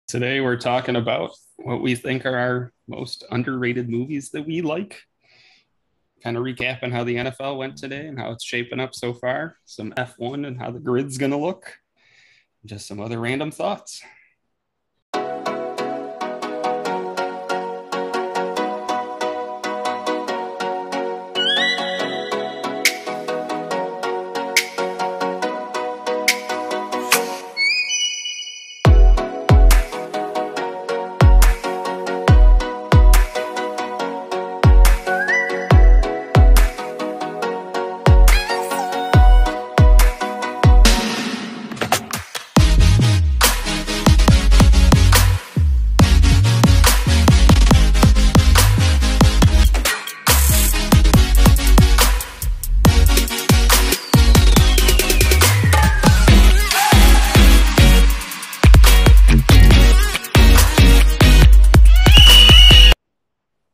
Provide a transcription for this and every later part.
Today we're talking about what we think are our most underrated movies that we like. Kind of recapping how the NFL went today and how it's shaping up so far. Some F1 and how the grid's going to look. Just some other random thoughts.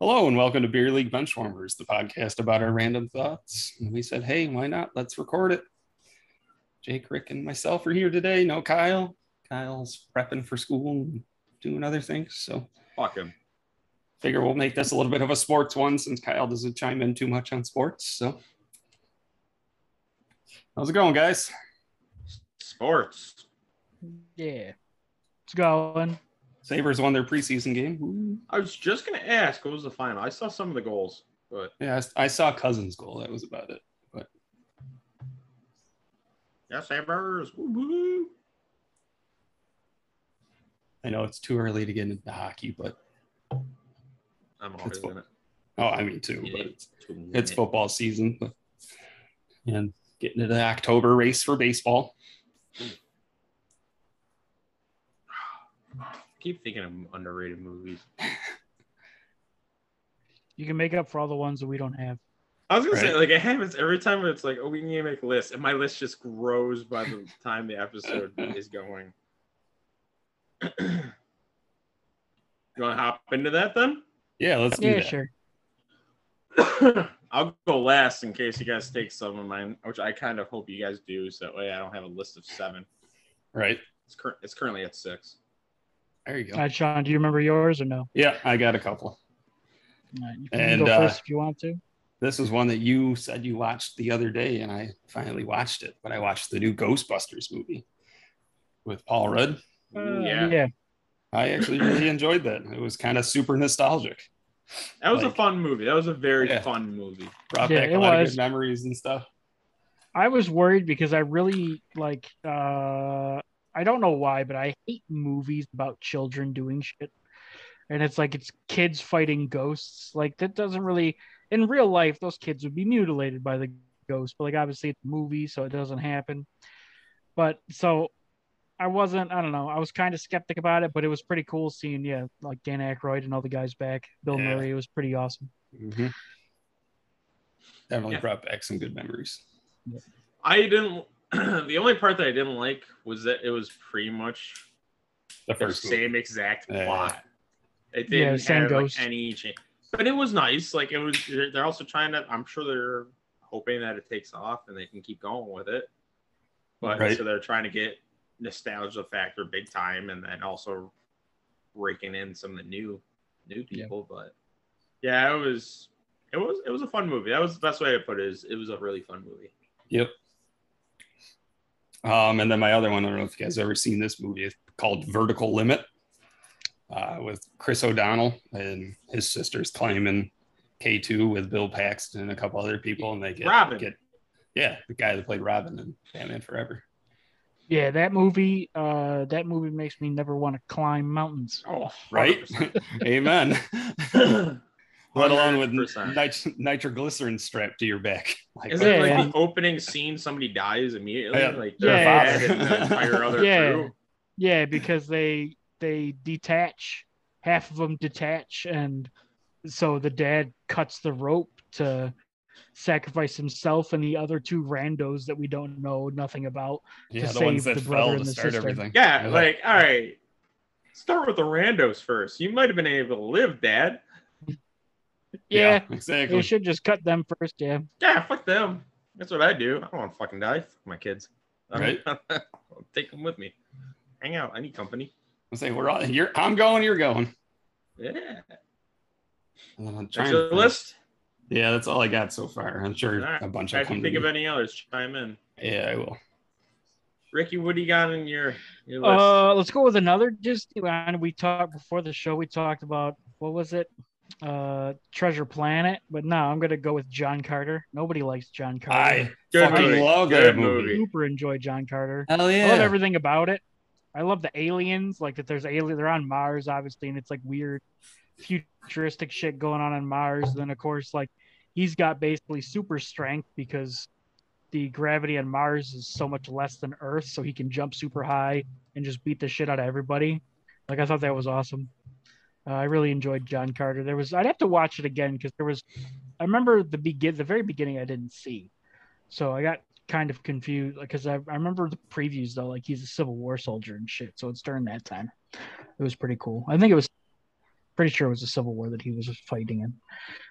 Hello and welcome to Beer League Benchwarmers, the podcast about our random thoughts. And we said, hey, why not? Let's record it. Jake, Rick, and myself are here today. No Kyle. Kyle's prepping for school and doing other things. So fuck him. Figure we'll make this a little bit of a sports one since Kyle doesn't chime in too much on sports. So how's it going, guys? Sports. Yeah. It's going. Sabres won their preseason game. Ooh. I was just going to ask, what was the final? I saw some of the goals, but... Yeah, I saw Cousins' goal. That was about it. But yeah, Sabres. Woo-hoo. I know it's too early to get into hockey, but... I'm always in it. Oh, I mean, too. But it's football season. But, and getting into the October race for baseball. Keep thinking of underrated movies. You can make up for all the ones that we don't have. I was gonna say, like, it happens every time. It's like, oh, we need to make a list, and my list just grows by the time the episode is going. You want to hop into that then? Yeah, let's do that. Sure. I'll go last in case you guys take some of mine, which I kind of hope you guys do, so that way I don't have a list of 7. Right. It's currently at 6. There you go. All right, Sean, do you remember yours or no? Yeah, I got a couple. All right, you can go first if you want to. This is one that you said you watched the other day, and I finally watched it. But I watched the new Ghostbusters movie with Paul Rudd. Yeah. I actually really enjoyed that. It was kind of super nostalgic. That was a fun movie. That was a very fun movie. Brought back a lot of good memories and stuff. I was worried because I really I don't know why, but I hate movies about children doing shit. And it's like, it's kids fighting ghosts. Like, that doesn't really, in real life, those kids would be mutilated by the ghost. But, like, obviously it's a movie, so it doesn't happen. But, so, I was kind of skeptic about it, but it was pretty cool seeing, like Dan Aykroyd and all the guys back. Bill Murray, it was pretty awesome. Mm-hmm. Definitely brought back some good memories. Yeah. I didn't... The only part that I didn't like was that it was pretty much the same exact plot. It didn't have like, any change, but it was nice. Like, it was. They're also trying to. I'm sure they're hoping that it takes off and they can keep going with it. But so they're trying to get nostalgia factor big time, and then also raking in some of the new people. Yeah. But yeah, it was a fun movie. That was the best way to put it. It was a really fun movie. Yep. And then my other one, I don't know if you guys have ever seen this movie. It's called Vertical Limit with Chris O'Donnell and his sisters climbing K2 with Bill Paxton and a couple other people. And they get Robin. The guy that played Robin in Batman Forever. Yeah, that movie makes me never want to climb mountains. Oh, right? Amen. Let alone with nitroglycerin strapped to your back. Like, is it like the opening scene, somebody dies immediately? Like their father and the entire other crew? Yeah, because they detach, half of them detach, and so the dad cuts the rope to sacrifice himself and the other 2 randos that we don't know nothing about to save the brother and the sister. Everything. Yeah, like, all right, start with the randos first. You might have been able to live, Dad. Yeah, exactly. You should just cut them first, Yeah, fuck them. That's what I do. I don't want to fucking die. Fuck my kids. Right. I'll take them with me. Hang out. I need company. I say we're all. I'm going. You're going. Yeah. And then I'm That's your list. Yeah, that's all I got so far. I'm sure a bunch of. If you think of any others, chime in. Yeah, I will. Ricky, what do you got in your list? Let's go with another Disney one. We talked before the show. We talked about what was it? Treasure Planet. But no, I'm gonna go with John Carter. Nobody likes John Carter. I fucking love that movie. Super enjoy John Carter. Hell yeah! I love everything about it. I love the aliens. Like that, there's aliens. They're on Mars, obviously, and it's like weird, futuristic shit going on Mars. And then of course, like he's got basically super strength because the gravity on Mars is so much less than Earth, so he can jump super high and just beat the shit out of everybody. Like I thought that was awesome. I really enjoyed John Carter. I'd have to watch it again because I remember the very beginning I didn't see, so I got kind of confused because I remember the previews though, like he's a Civil War soldier and shit. So it's during that time. It was pretty cool. I think it was pretty sure it was the Civil War that he was fighting in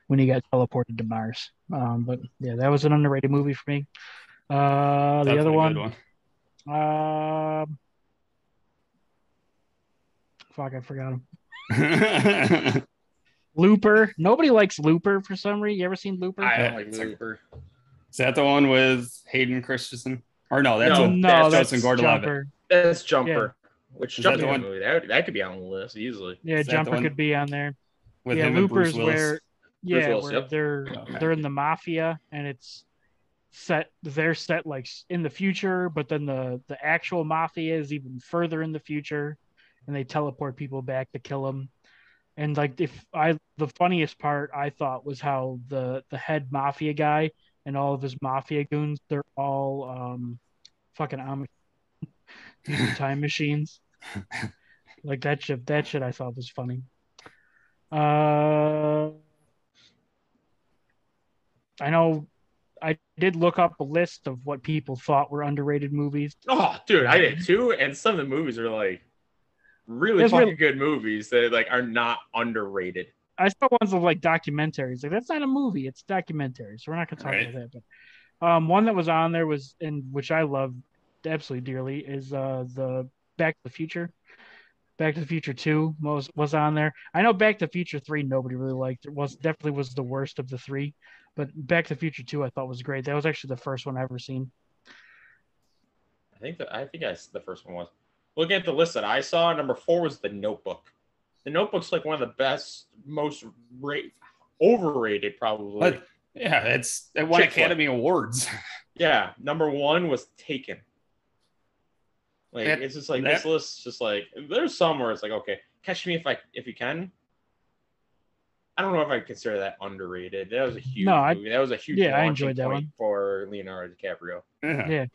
when he got teleported to Mars. But yeah, that was an underrated movie for me. The other one. Fuck, I forgot him. Looper. Nobody likes Looper for some reason. You ever seen Looper? I don't like Looper. Is that the one with Hayden Christensen? Or no, that's Joseph Gordon-Levitt. That's Jumper. Yeah. Which Jumper movie? That could be on the list easily. Yeah, Jumper could be on there. With him Looper's and Bruce Willis. They're in the mafia and it's set. They're set like in the future, but then the actual mafia is even further in the future, and they teleport people back to kill them. And like the funniest part I thought was how the head mafia guy and all of his mafia goons, they're all fucking Amish time machines. Like that shit I thought was funny. I know I did look up a list of what people thought were underrated movies. Oh, dude, I did too. And some of the movies are like really fucking good movies that like are not underrated. I saw ones of like documentaries. Like that's not a movie; it's a documentary. So we're not gonna talk about that. But one that was on there was, and which I love absolutely dearly, is the Back to the Future. Back to the Future 2 was on there. I know Back to the Future 3 nobody really liked. It definitely was the worst of the three, but Back to the Future 2 I thought was great. That was actually the first one I ever seen. I think the first one was. Looking at the list that I saw, number 4 was The Notebook. The Notebook's like one of the best, most overrated probably. But, yeah, it won Academy Awards. Yeah, number 1 was Taken. Like it's just like this list, just like there's some where it's like, okay, Catch Me If You Can. I don't know if I consider that underrated. That was a huge movie. That was a huge I enjoyed that one for Leonardo DiCaprio. Yeah.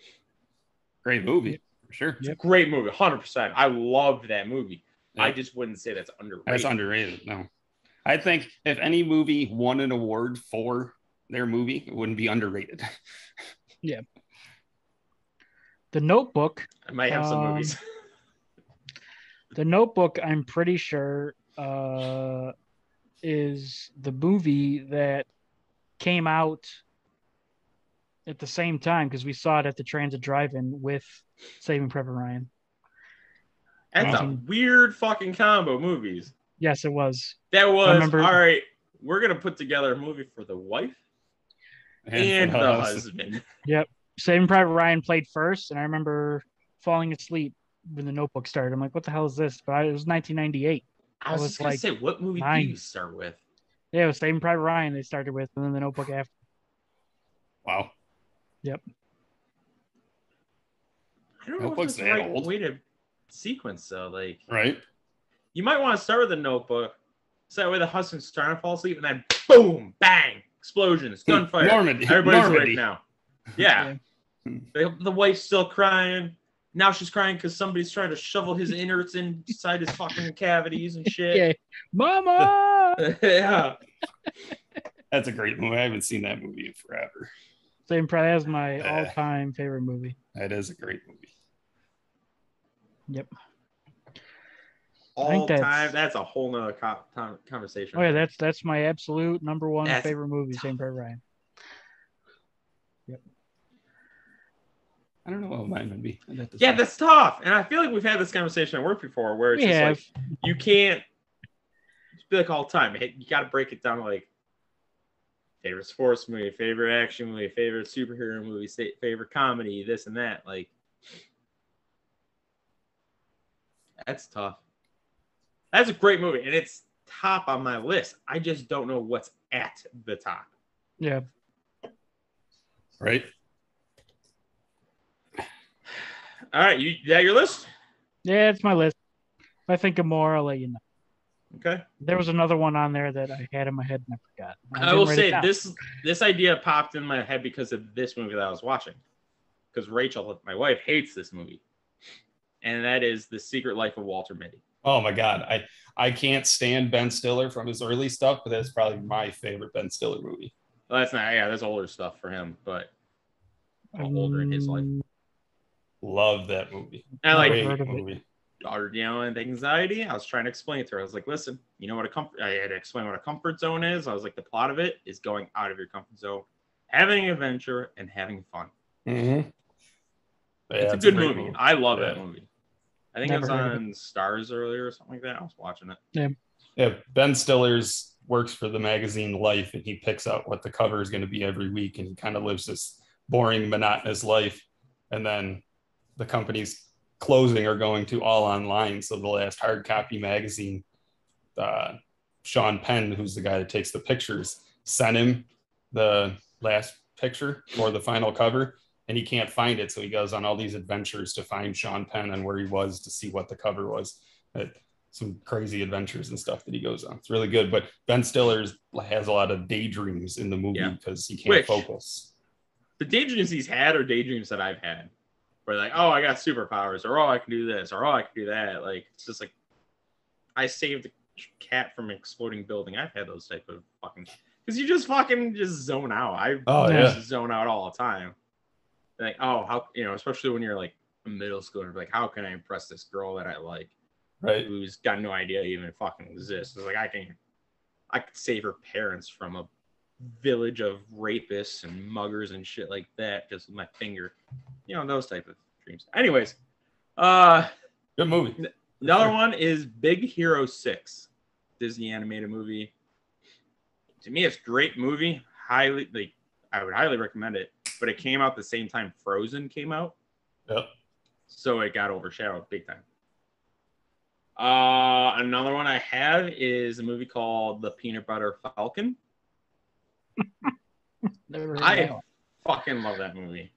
Great movie for sure. It's a great movie, 100%. I love that movie. Yeah. I just wouldn't say that's underrated. That's underrated. No, I think if any movie won an award for their movie, it wouldn't be underrated. Yeah. The Notebook. I might have some movies. The Notebook, I'm pretty sure, is the movie that came out at the same time because we saw it at the Transit Drive-In with Saving Private Ryan. That's a weird fucking combo movies. Yes, it was. That was all right. We're gonna put together a movie for the wife and the husband. Yep. Saving Private Ryan played first, and I remember falling asleep when The Notebook started. I'm like, what the hell is this? But it was 1998. I was just going to say, what movie do you start with? Yeah, it was Saving Private Ryan they started with, and then The Notebook after. Wow. Yep. I don't know if it's the right way to sequence, though. Like, right? You might want to start with The Notebook, so that way the husband's trying to fall asleep, and then boom, bang, explosions, gunfire. Everybody's awake now. Yeah. The wife's still crying. Now she's crying because somebody's trying to shovel his innards inside his fucking cavities and shit. Yeah. Mama! Yeah. That's a great movie. I haven't seen that movie in forever. Same probably as my all-time favorite movie. That is a great movie. Yep. All time. That's a whole nother conversation. Oh yeah, that's my absolute number one favorite movie. Same for Ryan. Yep. I don't know what mine would be. Yeah, that's tough. And I feel like we've had this conversation at work before where it's just like, you can't be like all the time. You got to break it down to like favorite sports movie, favorite action movie, favorite superhero movie, favorite comedy, this and that. Like, that's tough. That's a great movie. And it's top on my list. I just don't know what's at the top. Yeah. Right. All right, is that your list? Yeah, it's my list. If I think of more, I'll let you know. Okay. There was another one on there that I had in my head and I forgot. I will say this idea popped in my head because of this movie that I was watching. Because Rachel, my wife, hates this movie. And that is The Secret Life of Walter Mitty. Oh my God. I can't stand Ben Stiller from his early stuff, but that's probably my favorite Ben Stiller movie. Well, that's older stuff for him, but older in his life. Love that movie. I like movie. Daughter dealing with anxiety. I was trying to explain it to her. I was like, listen, you know what I had to explain what a comfort zone is. I was like, the plot of it is going out of your comfort zone, having an adventure and having fun. Mm-hmm. Yeah, it's a good movie. I love that movie. I think it was on Stars earlier or something like that. I was watching it. Yeah. Ben Stiller's works for the magazine Life, and he picks out what the cover is going to be every week, and he kind of lives this boring, monotonous life. And then the company's closing are going to all online. So the last hard copy magazine, Sean Penn, who's the guy that takes the pictures, sent him the last picture for the final cover, and he can't find it. So he goes on all these adventures to find Sean Penn and where he was to see what the cover was. Some crazy adventures and stuff that he goes on. It's really good. But Ben Stiller has a lot of daydreams in the movie because he can't focus. The daydreams he's had are daydreams that I've had. Where like, oh, I got superpowers, or oh, I can do this, or oh, I can do that. Like, it's just like, I saved a cat from an exploding building. I've had those type of fucking, because you just fucking just zone out. I just zone out all the time. Like, oh, how, especially when you're like a middle schooler, like, how can I impress this girl that I like, right? Who's got no idea even fucking exists. It's like I could save her parents from a village of rapists and muggers and shit like that just with my finger. Those type of dreams. Anyways, good movie. Another one is Big Hero 6, Disney animated movie. To me, it's a great movie. I would highly recommend it. But it came out the same time Frozen came out. Yep. So it got overshadowed big time. Another one I have is a movie called The Peanut Butter Falcon. I fucking love that movie.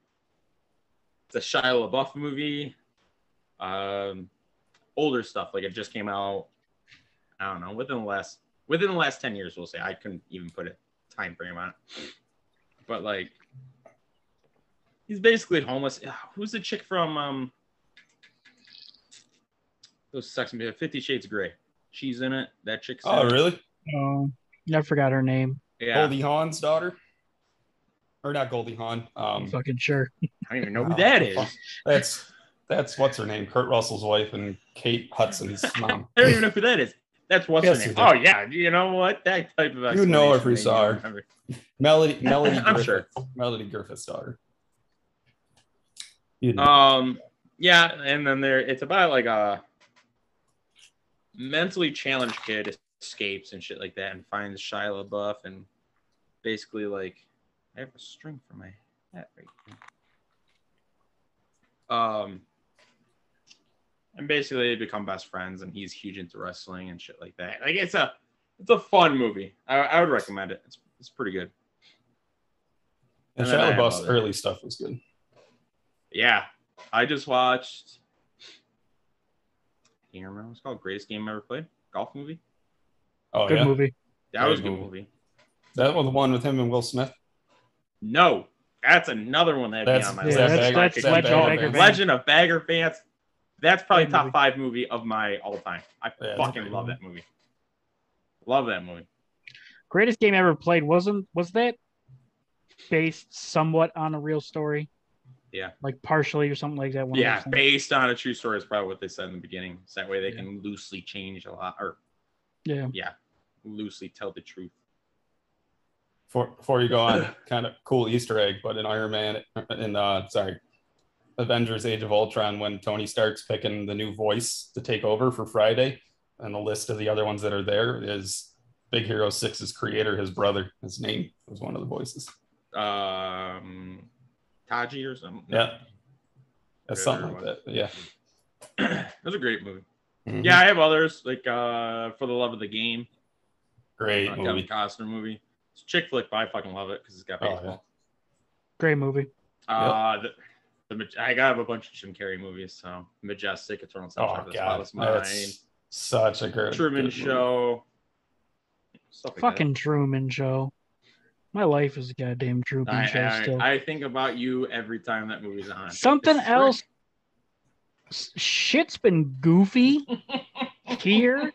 It's a Shia LaBeouf movie. Older stuff, like it just came out. I don't know, within the last 10 years, we'll say. I couldn't even put a time frame on it. But like, he's basically homeless. Who's the chick from those Sex and 50 Shades of Grey? She's in it. That chick's in it. Really? Oh, I forgot her name. Yeah. Goldie Hawn's daughter? Or not Goldie Hawn. Fucking sure. I don't even know who that is. That's what's her name? Kurt Russell's wife and Kate Hudson's mom. I don't even know who that is. That's what's her name. Oh yeah, you know what? That type of you know if we saw her. Melody I'm Griffith. Sure. Melody Griffith's daughter. Yeah, and then it's about like a mentally challenged kid escapes and shit like that and finds Shia LaBeouf and basically like I have a string for my hat right here. And basically they become best friends and he's huge into wrestling and shit like that. Like it's a fun movie. I would recommend it. It's pretty good. And Shia LaBeouf's early stuff was good. Yeah. I just watched I can't remember what it's called. Greatest Game Ever Played. Golf movie. Oh, good movie. That was a good movie. That was the one with him and Will Smith? No. That's another one that'd be on my list. That's Legend of Bagger Pants. That's probably top 5 movie of my all time. I fucking love that movie. Love that movie. Greatest Game Ever Played was that based somewhat on a real story? Yeah. Like partially or something like that. Yeah, based on a true story is probably what they said in the beginning. So that way they can loosely change a lot or loosely tell the truth. Before you go on, kind of cool Easter egg, but in Iron Man, Avengers Age of Ultron when Tony Stark's picking the new voice to take over for Friday. And the list of the other ones that are there is Big Hero 6's creator, his brother. His name was one of the voices. Taji or something. Yeah. That's something like that. Yeah. It was a great movie. Mm-hmm. Yeah, I have others like For the Love of the Game. Great movie. Kevin Costner movie. It's a chick flick, but I fucking love it because it's got baseball. Yeah. Great movie. I got a bunch of Jim Carrey movies. So Majestic, Eternal Sunshine of the Spotless Mind. Such a great Truman Show. Fucking Truman Show. My life is a goddamn Truman Show still. I think about you every time that movie's on. Something else. Shit's been goofy here.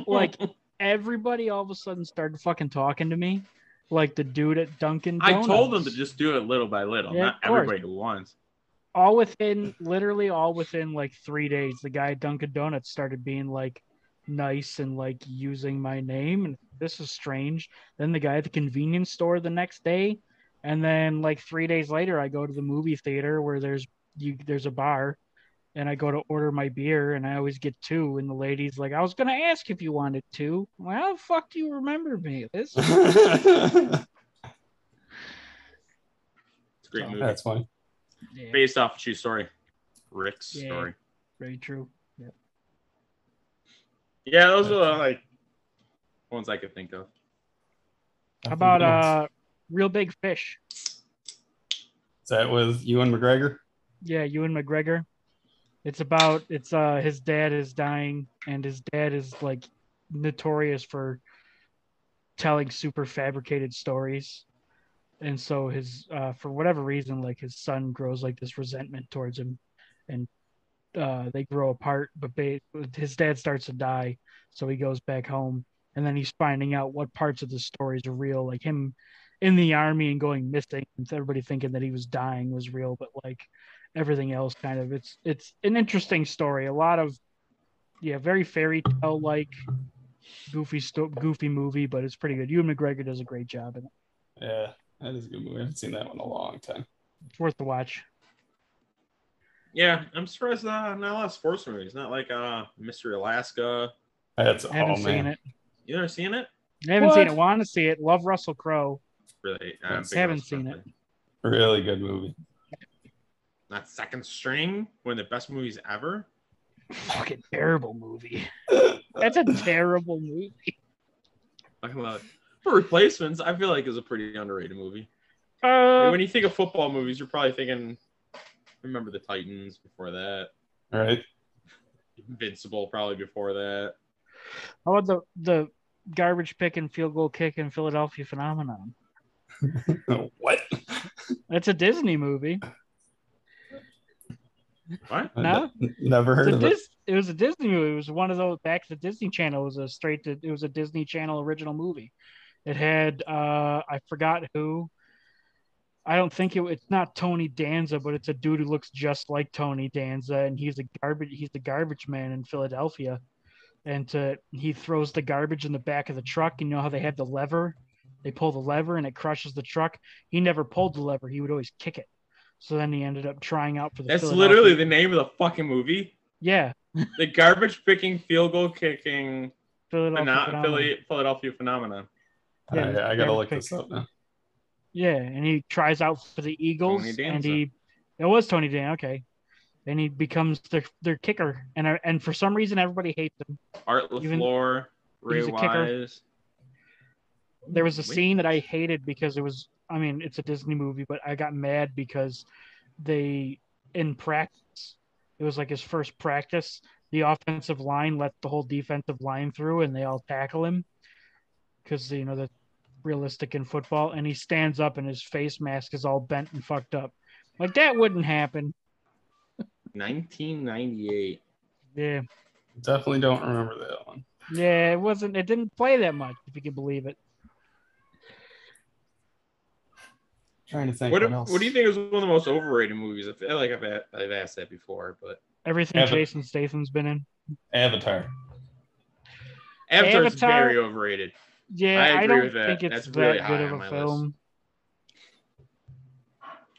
Like everybody all of a sudden started fucking talking to me. Like the dude at Dunkin' Donuts. I told them to just do it little by little, not everybody at once. Literally all within like 3 days, the guy at Dunkin' Donuts started being like nice and like using my name, and this is strange. Then the guy at the convenience store the next day, and then like 3 days later, I go to the movie theater where there's a bar, and I go to order my beer, and I always get 2, and the lady's like, I was gonna ask if you wanted 2. Well, how the fuck do you remember me? This it's a great movie. That's funny. Yeah. Based off a true story. Rick's story. Very true. Yeah. Yeah, those are like ones I could think of. How about Real Big Fish? Is that with Ewan McGregor? Yeah, Ewan McGregor. It's his dad is dying, and his dad is like notorious for telling super fabricated stories. And so his for whatever reason, like his son grows like this resentment towards him, and they grow apart. But his dad starts to die, so he goes back home, and then he's finding out what parts of the stories are real, like him in the army and going missing, and everybody thinking that he was dying was real, but like everything else kind of it's an interesting story. A lot of very fairy tale like goofy movie, but it's pretty good. Ewan McGregor does a great job in it. Yeah. That is a good movie. I haven't seen that one in a long time. It's worth the watch. Yeah, I'm surprised not a lot of sports movies. Not like Mystery Alaska. I haven't seen it. You never seen it? I haven't seen it. Want to see it. Love Russell Crowe. Really? Haven't seen it. Really good movie. Not Second String, one of the best movies ever. Fucking terrible movie. That's a terrible movie. I love it. For Replacements, I feel like is a pretty underrated movie. When you think of football movies, you're probably thinking, remember the Titans before that. All right. Invincible probably before that. How about the garbage pick and field goal kick in Philadelphia Phenomenon? What? That's a Disney movie. What? No, never heard of it. It was a Disney movie. It was one of those back to the Disney Channel. It was a Disney Channel original movie. It had I forgot who. I don't think it's not Tony Danza, but it's a dude who looks just like Tony Danza, and he's the garbage man in Philadelphia. And he throws the garbage in the back of the truck. You know how they have the lever? They pull the lever and it crushes the truck. He never pulled the lever. He would always kick it. So then he ended up trying out for the. That's literally the name of the fucking movie. Yeah. The garbage picking, field goal kicking, Philadelphia Phenomenon. Yeah, I gotta look this up now. Yeah, and he tries out for the Eagles, and it was Tony Danza. Okay, and he becomes their kicker, and for some reason everybody hates him. Art LaFleur, Ray Wise. There was a scene that I hated because it's a Disney movie, but I got mad because in practice, it was like his first practice. The offensive line let the whole defensive line through, and they all tackle him because that's realistic in football. And he stands up, and his face mask is all bent and fucked up. Like that wouldn't happen. 1998. Yeah. Definitely don't remember that one. Yeah, it wasn't. It didn't play that much, if you can believe it. Trying to think. What do you think is one of the most overrated movies? I feel like I've asked that before, but everything Jason Statham's been in. Avatar's very overrated. Yeah, I don't think it's that good of a film.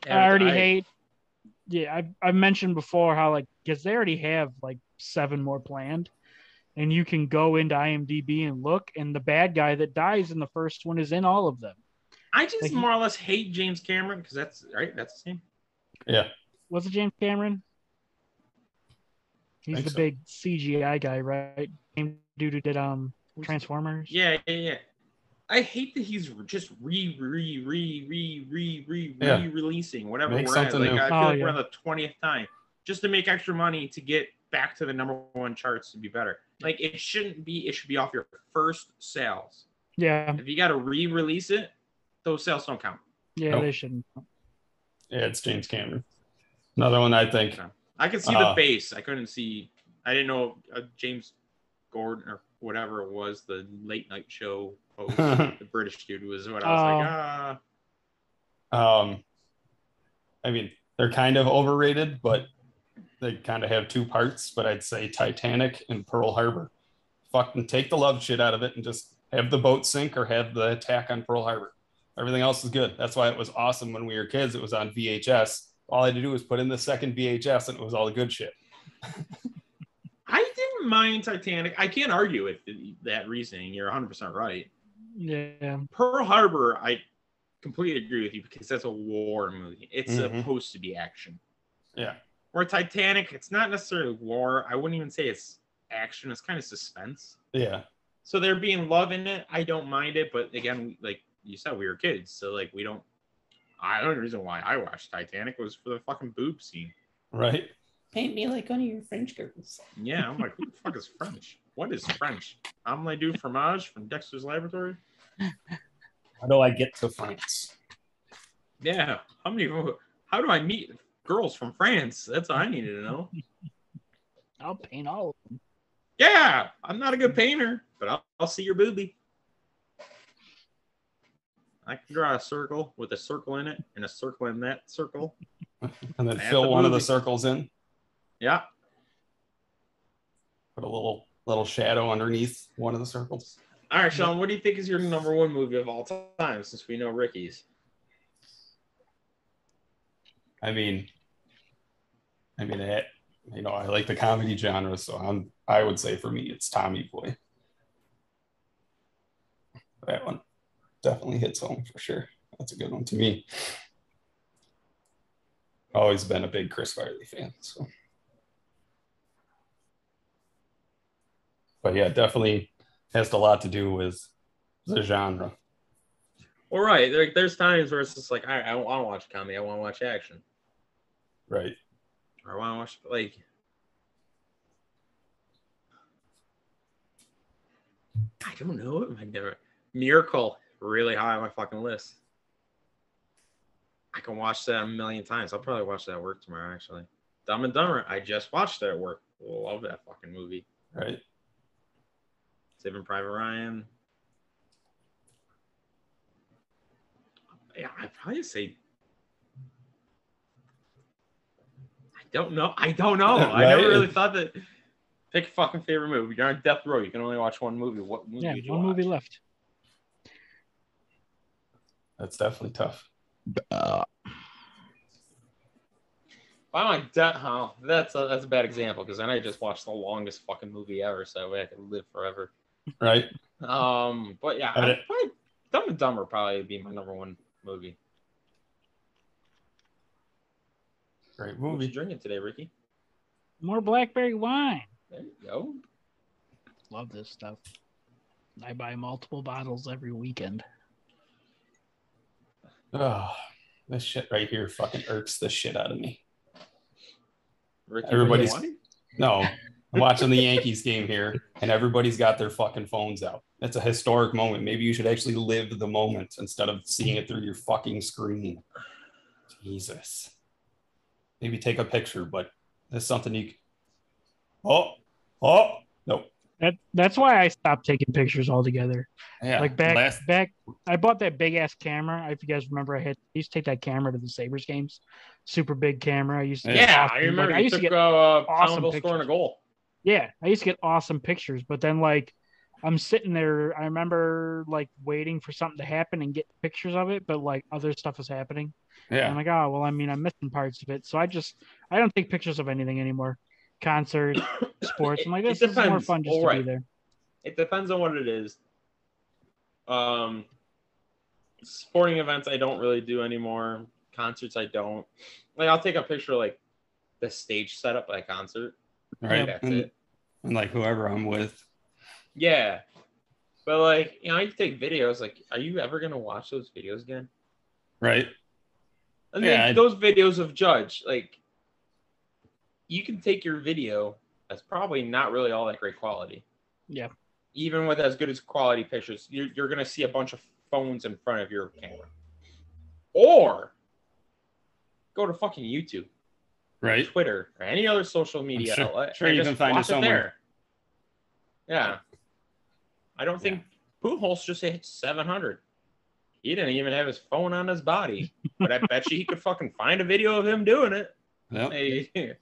I already hate Yeah, I've mentioned before how like because they already have like 7 more planned, and you can go into IMDb and look, and the bad guy that dies in the first one is in all of them. I just more or less hate James Cameron because that's right. That's the same. Yeah. Was it James Cameron? He's the big CGI guy, right? Same dude who did Transformers. Yeah. I hate that he's just re-releasing whatever Make we're at. Like, new. I feel like we're on the 20th time just to make extra money to get back to the #1 charts to be better. Like, it shouldn't be. It should be off your first sales. Yeah. If you got to re-release it, those sales don't count. Yeah, they shouldn't. Yeah, it's James Cameron. Another one I think. I could see the face. I couldn't see. I didn't know James Gordon or whatever it was, the late night show host, the British dude was what I was like, I mean, they're kind of overrated, but they kind of have 2 parts. But I'd say Titanic and Pearl Harbor. Fucking take the love shit out of it and just have the boat sink or have the attack on Pearl Harbor. Everything else is good. That's why it was awesome when we were kids. It was on VHS. All I had to do was put in the second VHS and it was all the good shit. I didn't mind Titanic. I can't argue with that reasoning. You're 100% right. Yeah. Pearl Harbor, I completely agree with you because that's a war movie. It's supposed to be action. Yeah. Where Titanic, it's not necessarily war. I wouldn't even say it's action. It's kind of suspense. Yeah. So there being love in it, I don't mind it. But again, like you said, we were kids. So like the only reason why I watched Titanic was for the fucking boob scene. Right. Paint me like one of your French girls. Yeah, I'm like, who the fuck is French? What is French? Omelette du fromage from Dexter's Laboratory? How do I get to France? Yeah. How do I meet girls from France? That's what I needed to know. I'll paint all of them. Yeah, I'm not a good painter, but I'll see your boobie. I can draw a circle with a circle in it and a circle in that circle. And then fill one of the circles in. Yeah. Put a little shadow underneath one of the circles. All right, Sean, what do you think is your #1 movie of all time since we know Ricky's? I mean, I like the comedy genre, so I would say for me it's Tommy Boy. That one definitely hits home for sure. That's a good one to me. Always been a big Chris Farley fan, so. But yeah, definitely has a lot to do with the genre. Well, right. There's times where it's just like, I don't want to watch comedy. I want to watch action. Right. Or I want to watch, like, I don't know. Miracle, really high on my fucking list. I can watch that a million times. I'll probably watch that at work tomorrow, actually. Dumb and Dumber. I just watched that at work. Love that fucking movie. Right. Saving Private Ryan. Yeah, I'd probably say. I don't know. Right? I never really thought that. Pick a fucking favorite movie. You're on death row. You can only watch one movie. What movie did you watch? One movie left. That's definitely tough. I'm on death. Oh, that's a bad example because then I just watched the longest fucking movie ever, so I could live forever. Right. But yeah, probably Dumb and Dumber probably be my #1 movie. Great movie. What you drinking today, Ricky? More blackberry wine. There you go. Love this stuff. I buy multiple bottles every weekend. Oh, this shit right here fucking irks the shit out of me. Ricky, no. I'm watching the Yankees game here, and everybody's got their fucking phones out. It's a historic moment. Maybe you should actually live the moment instead of seeing it through your fucking screen. Jesus. Maybe take a picture, but that's something you. Nope. That's why I stopped taking pictures altogether. Yeah. Like back, I bought that big ass camera. If you guys remember, I used to take that camera to the Sabres games. Super big camera. I used to. I remember. I used to get awesome pictures. Scoring a goal. Yeah, I used to get awesome pictures, but then like I'm sitting there. I remember like waiting for something to happen and get pictures of it, but like other stuff is happening. Yeah. And I'm like, oh well, I mean, I'm missing parts of it, so I don't take pictures of anything anymore. Concerts, sports. I'm like, this is more fun just to be there. It depends on what it is. Sporting events I don't really do anymore. Concerts I don't. Like I'll take a picture of, like the stage setup at a concert. Right. That's it. And like whoever I'm with. Yeah. But like, you know, you take videos, like, are you ever gonna watch those videos again? Right. And then those videos of Judge, like, you can take your video that's probably not really all that great quality. Yeah. Even with as good as quality pictures, you're gonna see a bunch of phones in front of your camera. Or go to fucking YouTube. Right. Or Twitter or any other social media outlet. Sure you can find it somewhere. Yeah. I don't think Pujols just hit 700. He didn't even have his phone on his body. But I bet you he could fucking find a video of him doing it. Yep. Hey.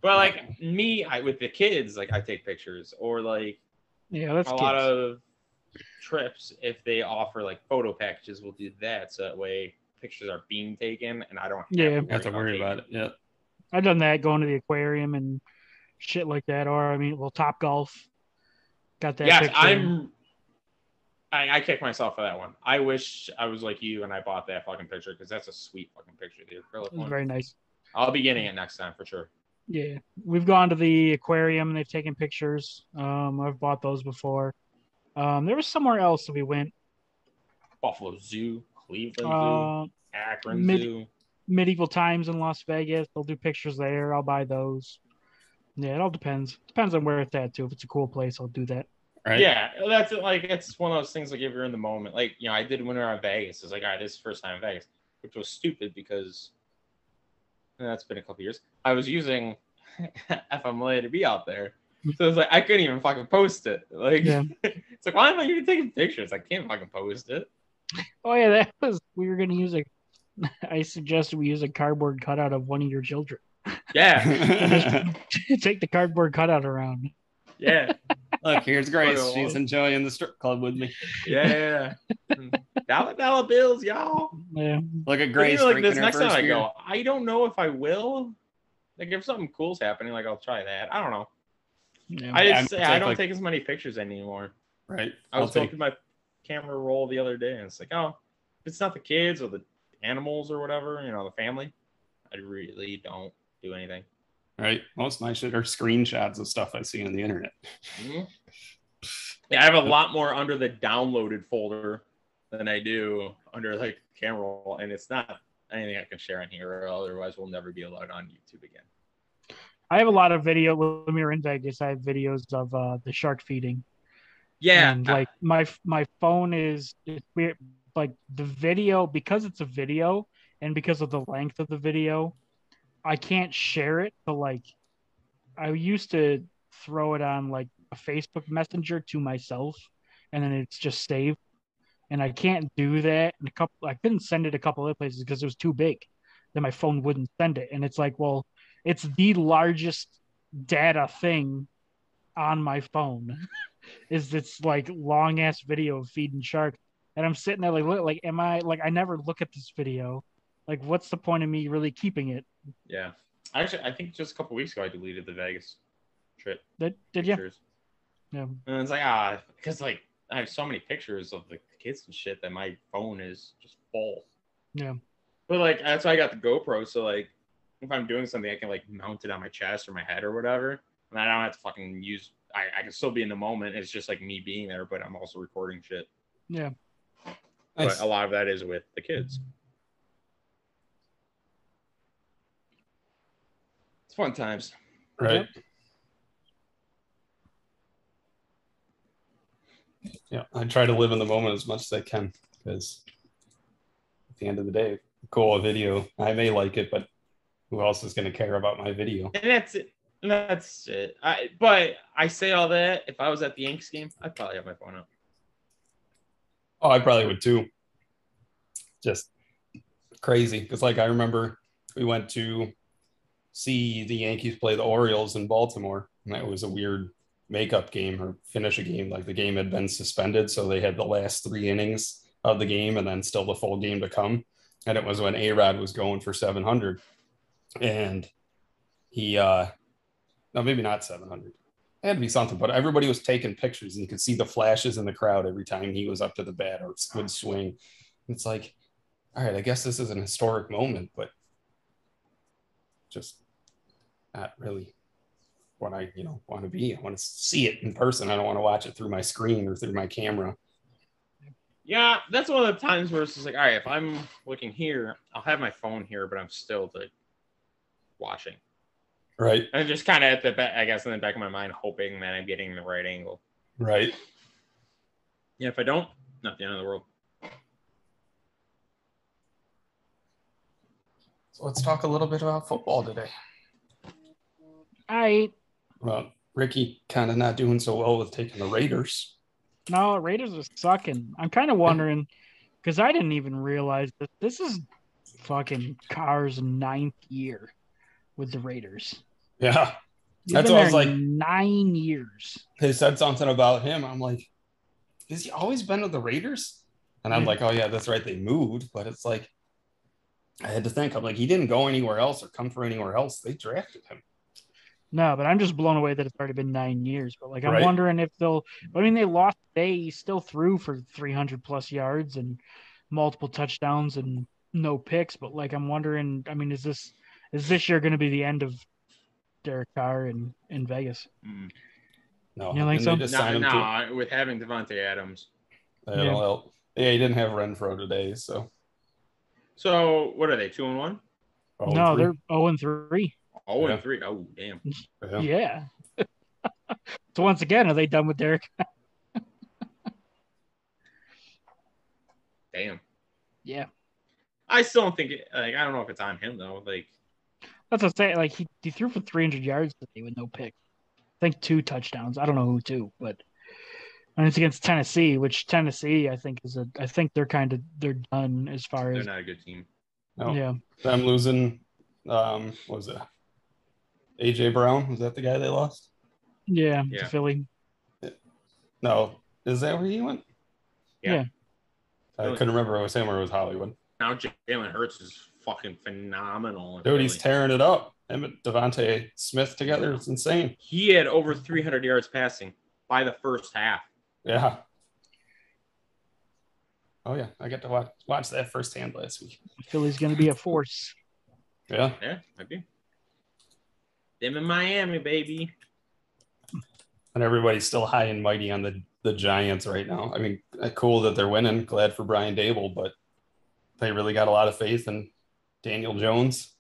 But like me, with the kids, like I take pictures. Or like that's a lot of trips, if they offer like photo packages, we'll do that. So that way pictures are being taken and I don't have to worry about it. Yeah. I've done that, going to the aquarium and shit like that. Or I mean, Top Golf. Got that. Yes, I kick myself for that one. I wish I was like you and I bought that fucking picture because that's a sweet fucking picture. The acrylic one. Very nice. I'll be getting it next time for sure. Yeah, we've gone to the aquarium and they've taken pictures. I've bought those before. There was somewhere else that we went. Buffalo Zoo, Cleveland Zoo, Akron Zoo. Medieval Times in Las Vegas. They'll do pictures there. I'll buy those. Yeah, it all depends. Depends on where it's at too. If it's a cool place, I'll do that. Right. Yeah, that's like it's one of those things like if you're in the moment. Like, you know, I did Winter on Vegas. It's like, all right, this is the first time in Vegas, which was stupid because that's been a couple years. I was using FMLA to be out there. So it's like I couldn't even fucking post it. Like it's like, why am I even taking pictures? I can't fucking post it. Oh yeah, we were gonna use I suggested we use a cardboard cutout of one of your children. Yeah. Just take the cardboard cutout around. Yeah. Look, here's Grace. She's enjoying the strip club with me. Yeah. $1 bills, y'all. Yeah. Look at Grace. Like this next time I go, I don't know if I will. Like if something cool's happening, like I'll try that. I don't know. Yeah. I don't take as many pictures anymore. Right. I was looking at my camera roll the other day and it's like, oh, if it's not the kids or the animals or whatever, you know, the family, I really don't do anything. Right. Most my shit are screenshots of stuff I see on the internet. Mm-hmm. Yeah, I have a lot more under the downloaded folder than I do under like camera roll, and it's not anything I can share on here, or otherwise we'll never be allowed on YouTube again. I have a lot of video when we were in Vegas. I have videos of the shark feeding. Yeah, and like my phone it's weird. Like the video, because it's a video and because of the length of the video, I can't share it. But like, I used to throw it on like a Facebook Messenger to myself, and then it's just saved. And I can't do that. I couldn't send it a couple other places because it was too big. Then my phone wouldn't send it. And it's like, well, it's the largest data thing on my phone. Is this like long ass video of feeding sharks? And I'm sitting there like, am I like, I never look at this video. Like, what's the point of me really keeping it? Yeah. Actually, I think just a couple weeks ago, I deleted the Vegas trip. Did you? Yeah. And it's like, because like I have so many pictures of the kids and shit that my phone is just full. Yeah. But like, that's why I got the GoPro. So like, if I'm doing something, I can like mount it on my chest or my head or whatever. And I don't have to fucking use, I can still be in the moment. It's just like me being there, but I'm also recording shit. Yeah. But a lot of that is with the kids. It's fun times. Right. Yeah, I try to live in the moment as much as I can because at the end of the day, cool, a video. I may like it, but who else is going to care about my video? And that's it. That's it. But I say all that. If I was at the Yankees game, I'd probably have my phone up. Oh, I probably would too. Just crazy. Because like I remember we went to see the Yankees play the Orioles in Baltimore. And that was a weird makeup game or finish a game. Like the game had been suspended, so they had the last 3 innings of the game and then still the full game to come. And it was when A-Rod was going for 700, and he no, maybe not 700. It had to be something, but everybody was taking pictures, and you could see the flashes in the crowd every time he was up to the bat or would swing. It's like, all right, I guess this is an historic moment, but just not really what I, want to be. I want to see it in person. I don't want to watch it through my screen or through my camera. Yeah, that's one of the times where it's just like, all right, if I'm looking here, I'll have my phone here, but I'm still like watching. Right. And just kind of at the back, I guess, in the back of my mind, hoping that I'm getting the right angle. Right. Yeah, if I don't, not the end of the world. So let's talk a little bit about football today. Well, Ricky kind of not doing so well with taking the Raiders. No, Raiders are sucking. I'm kind of wondering, because I didn't even realize that this is fucking Carr's 9th year with the Raiders. Yeah. That's what I was like. 9 years. They said something about him. I'm like, has he always been with the Raiders? And I'm like, oh, yeah, that's right. They moved. But it's like, I had to think. I'm like, he didn't go anywhere else or come from anywhere else. They drafted him. No, but I'm just blown away that it's already been 9 years. But like, I'm wondering if they'll. I mean, they lost today. He still threw for 300 plus yards and multiple touchdowns and no picks. But like, I'm wondering. I mean, is this year going to be the end of Derek Carr in Vegas? No, you don't think so? No, with having Devontae Adams. Yeah, he didn't have Renfro today, so. So what are they? 2-1? No, they're 0-3. 0-3. Oh, damn. Yeah. So once again, are they done with Derek? Damn. Yeah. I still don't think I don't know if it's on him though. Like, that's what I'm saying. Like he threw for 300 yards today with no pick. I think 2 touchdowns. I don't know who to, but and it's against Tennessee, which Tennessee I think they're done as far as they're not a good team. No. Yeah. Them losing what was it? AJ Brown, was that the guy they lost? Yeah. To Philly. No, is that where he went? Yeah. I couldn't remember if it was him or it was Hollywood. Now Jalen Hurts is fucking phenomenal. Dude, he's tearing it up. Him and Devontae Smith together, it's insane. He had over 300 yards passing by the first half. Yeah. Oh yeah, I got to watch that firsthand last week. Philly's going to be a force. Yeah. Yeah, might be. Them in Miami, baby. And everybody's still high and mighty on the Giants right now. I mean, cool that they're winning. Glad for Brian Dable, but they really got a lot of faith in Daniel Jones.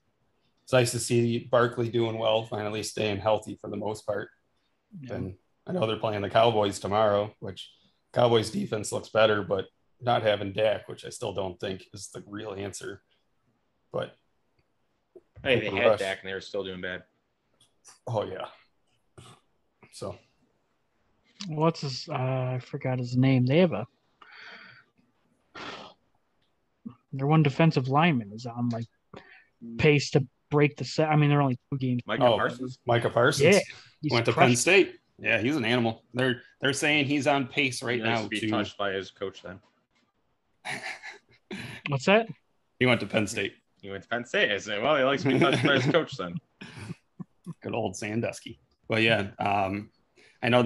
It's nice to see Barkley doing well, finally staying healthy for the most part. Yeah. And I know they're playing the Cowboys tomorrow, which Cowboys defense looks better, but not having Dak, which I still don't think is the real answer. But hey, they had Dak and they were still doing bad. Oh yeah. So what's his I forgot his name. They have their one defensive lineman is on like pace to break the set. I mean, they're only 2 games. Micah Parsons. Yeah. Went to Penn State. Yeah, he's an animal. They're saying he's on pace right now to be touched by his coach then. What's that? He went to Penn State. He went to Penn State. I say, well, he likes to be touched by his coach then. Good old Sandusky. Well, yeah, I know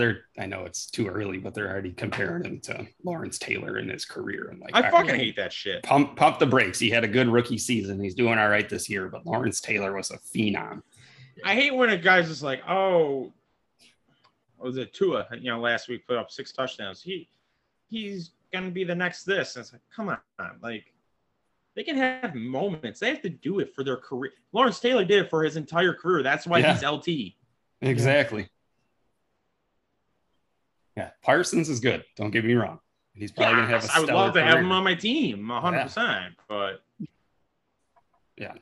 it's too early, but they're already comparing him to Lawrence Taylor in his career. And like, I fucking hate that shit. Pump the brakes. He had a good rookie season. He's doing all right this year, but Lawrence Taylor was a phenom. I hate when a guy's just like, oh, what was it, Tua? Last week put up 6 touchdowns. He's gonna be the next this. And it's like, come on, like. They can have moments. They have to do it for their career. Lawrence Taylor did it for his entire career. That's why he's LT. Exactly. Yeah, Parsons is good. Don't get me wrong. He's probably going to have a stellar I would love to career. have him on my team, 100%. Yeah. But yeah,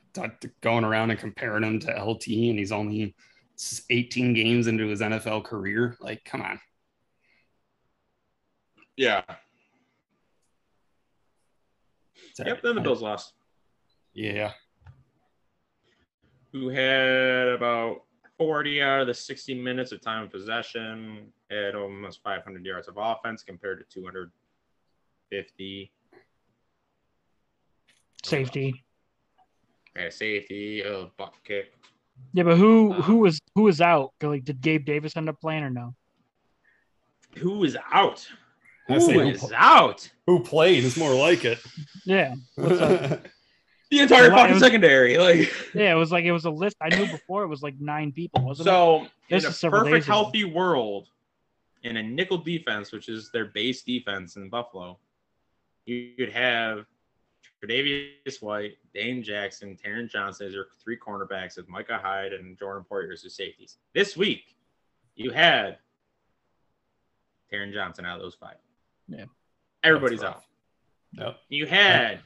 going around and comparing him to LT, and he's only 18 games into his NFL career. Like, come on. Yeah. Yep, then the Bills lost. Yeah. Who had about 40 out of the 60 minutes of time of possession, had almost 500 yards of offense compared to 250. Safety. Yeah, safety, a butt kick. Yeah, but who was out? Like, did Gabe Davis end up playing or no? Who is out? Out? Who played is more like it. Yeah. The entire fucking secondary. Like, yeah, it was a list. I knew before it was like 9 people, wasn't it? So in a perfect healthy world, in a nickel defense, which is their base defense in Buffalo, you'd have Tre'Davious White, Dane Jackson, Taron Johnson as your 3 cornerbacks with Micah Hyde and Jordan Poyer as your safeties. This week, you had Taron Johnson out of those 5. Yeah. Everybody's out. Yep. You had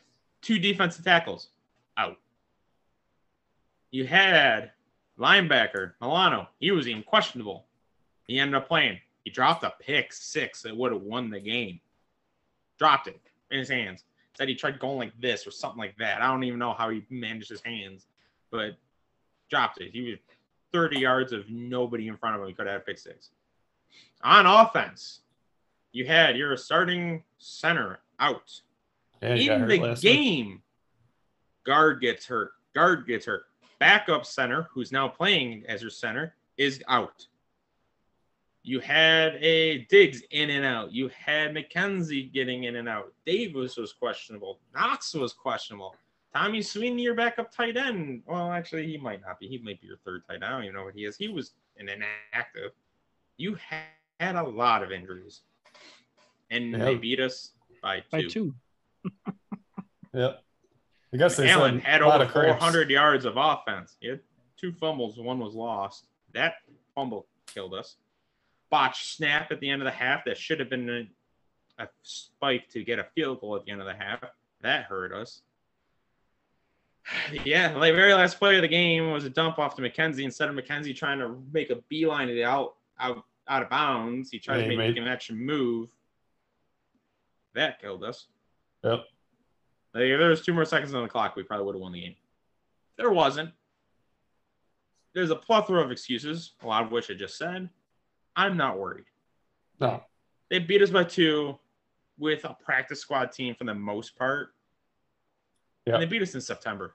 2 defensive tackles out. You had linebacker Milano. He was even questionable. He ended up playing. He dropped a pick 6 that would have won the game. Dropped it in his hands. Said he tried going like this or something like that. I don't even know how he managed his hands, but dropped it. He was 30 yards of nobody in front of him. He could have had a pick 6. On offense, you had your starting center out. In the game, guard gets hurt. Backup center, who's now playing as your center, is out. You had a Diggs in and out. You had McKenzie getting in and out. Davis was questionable. Knox was questionable. Tommy Sweeney, your backup tight end. Well, actually, he might not be. He might be your 3rd tight end. I don't even know what he is. He was an inactive. You had a lot of injuries. And they beat us by 2. Yep. I guess they Allen had over 400 yards of offense. He had 2 fumbles. 1 was lost. That fumble killed us. Botched snap at the end of the half. That should have been a spike to get a field goal at the end of the half. That hurt us. Yeah, the very last play of the game was a dump off to McKenzie. Instead of McKenzie trying to make a beeline it out of bounds, he tried to make an extra move. That killed us. Yep. Like, if there was 2 more seconds on the clock, we probably would have won the game. There wasn't. There's a plethora of excuses, a lot of which I just said. I'm not worried. No. They beat us by 2 with a practice squad team for the most part. Yeah. And they beat us in September.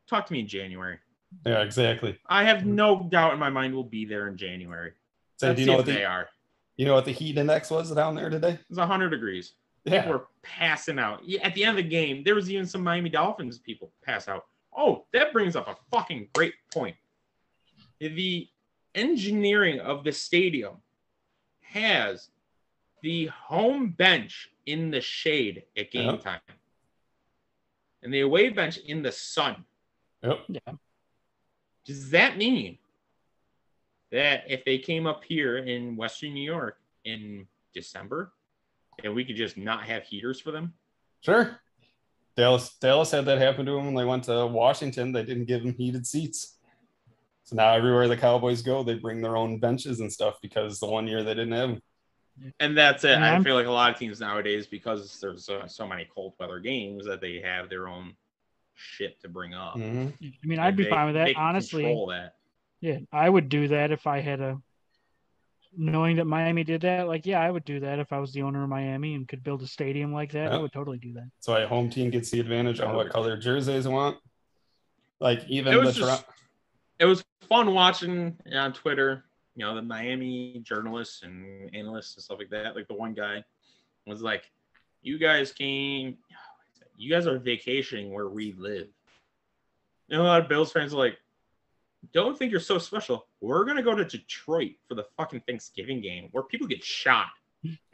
Talk to me in January. Yeah, exactly. I have no doubt in my mind we'll be there in January. So do you know what they are? You know what the heat index was down there today? It was 100 degrees. Yeah. People were passing out. At the end of the game, there was even some Miami Dolphins people pass out. Oh, that brings up a fucking great point. The engineering of the stadium has the home bench in the shade at game time and the away bench in the sun. Yep. Yeah. Does that mean that if they came up here in Western New York in December and we could just not have heaters for them? Sure. Dallas had that happen to them when they went to Washington. They didn't give them heated seats. So now everywhere the Cowboys go, they bring their own benches and stuff because the one year they didn't have them. And that's it. I feel like a lot of teams nowadays, because there's so many cold weather games, that they have their own shit to bring up. Mm-hmm. I mean, I'd be fine with that, honestly. Control that. Yeah, I would do that if I had knowing that Miami did that. Like, yeah, I would do that if I was the owner of Miami and could build a stadium like that. Yeah. I would totally do that. So a home team gets the advantage on what color jerseys they want. Like even it was fun watching on Twitter, the Miami journalists and analysts and stuff like that. Like the one guy was like, you guys are vacationing where we live. A lot of Bills fans are like, don't think you're so special. We're going to go to Detroit for the fucking Thanksgiving game where people get shot.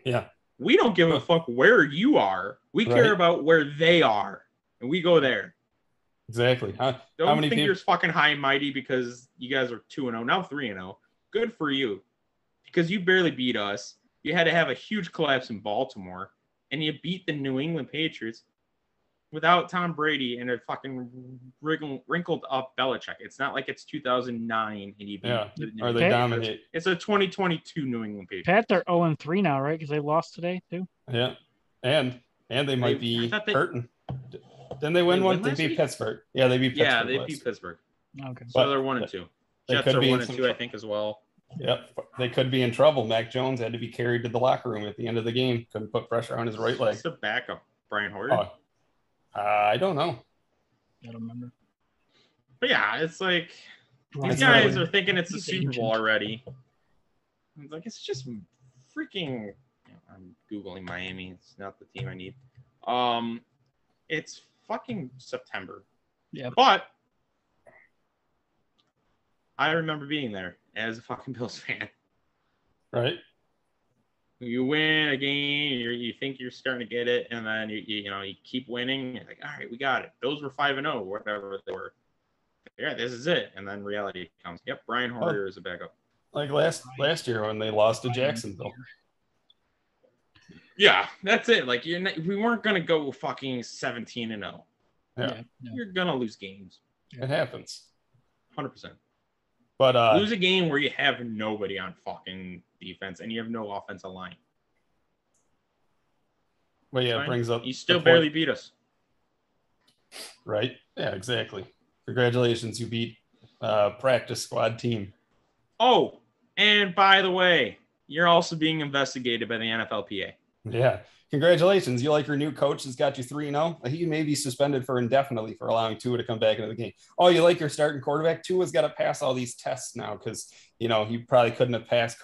Yeah. We don't give a fuck where you are. We care about where they are. And we go there. Exactly. Don't think you're fucking high and mighty because you guys are 2-0, now 3-0. Good for you. Because you barely beat us. You had to have a huge collapse in Baltimore. And you beat the New England Patriots without Tom Brady and a fucking wrinkled up Belichick. It's not like it's 2009 and you beat or they dominate. It's a 2022 New England Patriots. Pat, they're 0-3 now, right? Because they lost today too. Yeah, and they might be hurting. Didn't they win one? They beat Pittsburgh. Yeah, they beat Pittsburgh. Yeah, they beat Pittsburgh. Okay, so they're 1-2. Jets are 1-2, I think, as well. Yep, they could be in trouble. Mac Jones had to be carried to the locker room at the end of the game. Couldn't put pressure on his right leg. What's the backup? Brian Hoyer? I don't know. I don't remember. But yeah, it's like these guys are thinking it's the Super Bowl already. It's like it's just freaking. I'm googling Miami. It's not the team I need. It's fucking September. Yeah. But I remember being there as a fucking Bills fan. Right. You win a game, you think you're starting to get it, and then you keep winning. You're like, all right, we got it. Bills were 5-0, whatever they were. Yeah, this is it. And then reality comes. Yep, Brian Hoyer is a backup. Like last year when they lost to Jacksonville. Yeah, that's it. Like we weren't gonna go fucking 17-0. Yeah. You're gonna lose games. It happens. 100%. But lose a game where you have nobody on fucking defense and you have no offensive line. Well, yeah, it brings up. You still barely beat us. Right? Yeah, exactly. Congratulations, you beat practice squad team. Oh, and by the way, you're also being investigated by the NFLPA. Yeah. Congratulations. You like your new coach that's got you 3-0? He may be suspended for indefinitely for allowing Tua to come back into the game. Oh, you like your starting quarterback? Tua's got to pass all these tests now because, he probably couldn't have passed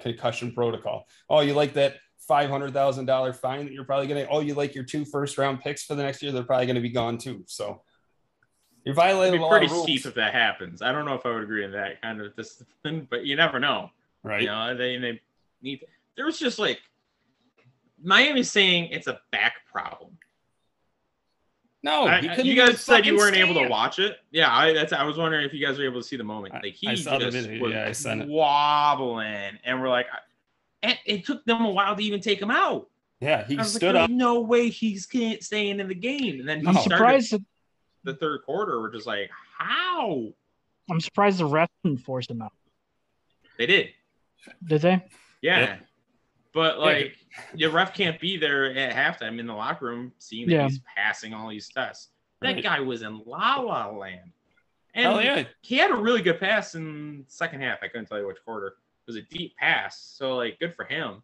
concussion protocol. Oh, you like that $500,000 fine that you're probably getting? Oh, you like your 2 first-round picks for the next year? They're probably going to be gone too. So you're violating a lot of rules. Pretty steep if that happens. I don't know if I would agree with that kind of discipline, but you never know. Right. They need. There was just like Miami's saying it's a back problem. No, you guys said you weren't able to watch it. Yeah, I was wondering if you guys were able to see the moment. Like he just was wobbling, and we're like, and it took them a while to even take him out. Yeah, he stood up. No way he's staying in the game, and then he started the third quarter. We're just like, how? I'm surprised the refs didn't force him out. They did. Did they? Yeah. Yep. But, like, your ref can't be there at halftime in the locker room seeing that he's passing all these tests. That guy was in la-la land. And he had a really good pass in the second half. I couldn't tell you which quarter. It was a deep pass. So, like, good for him.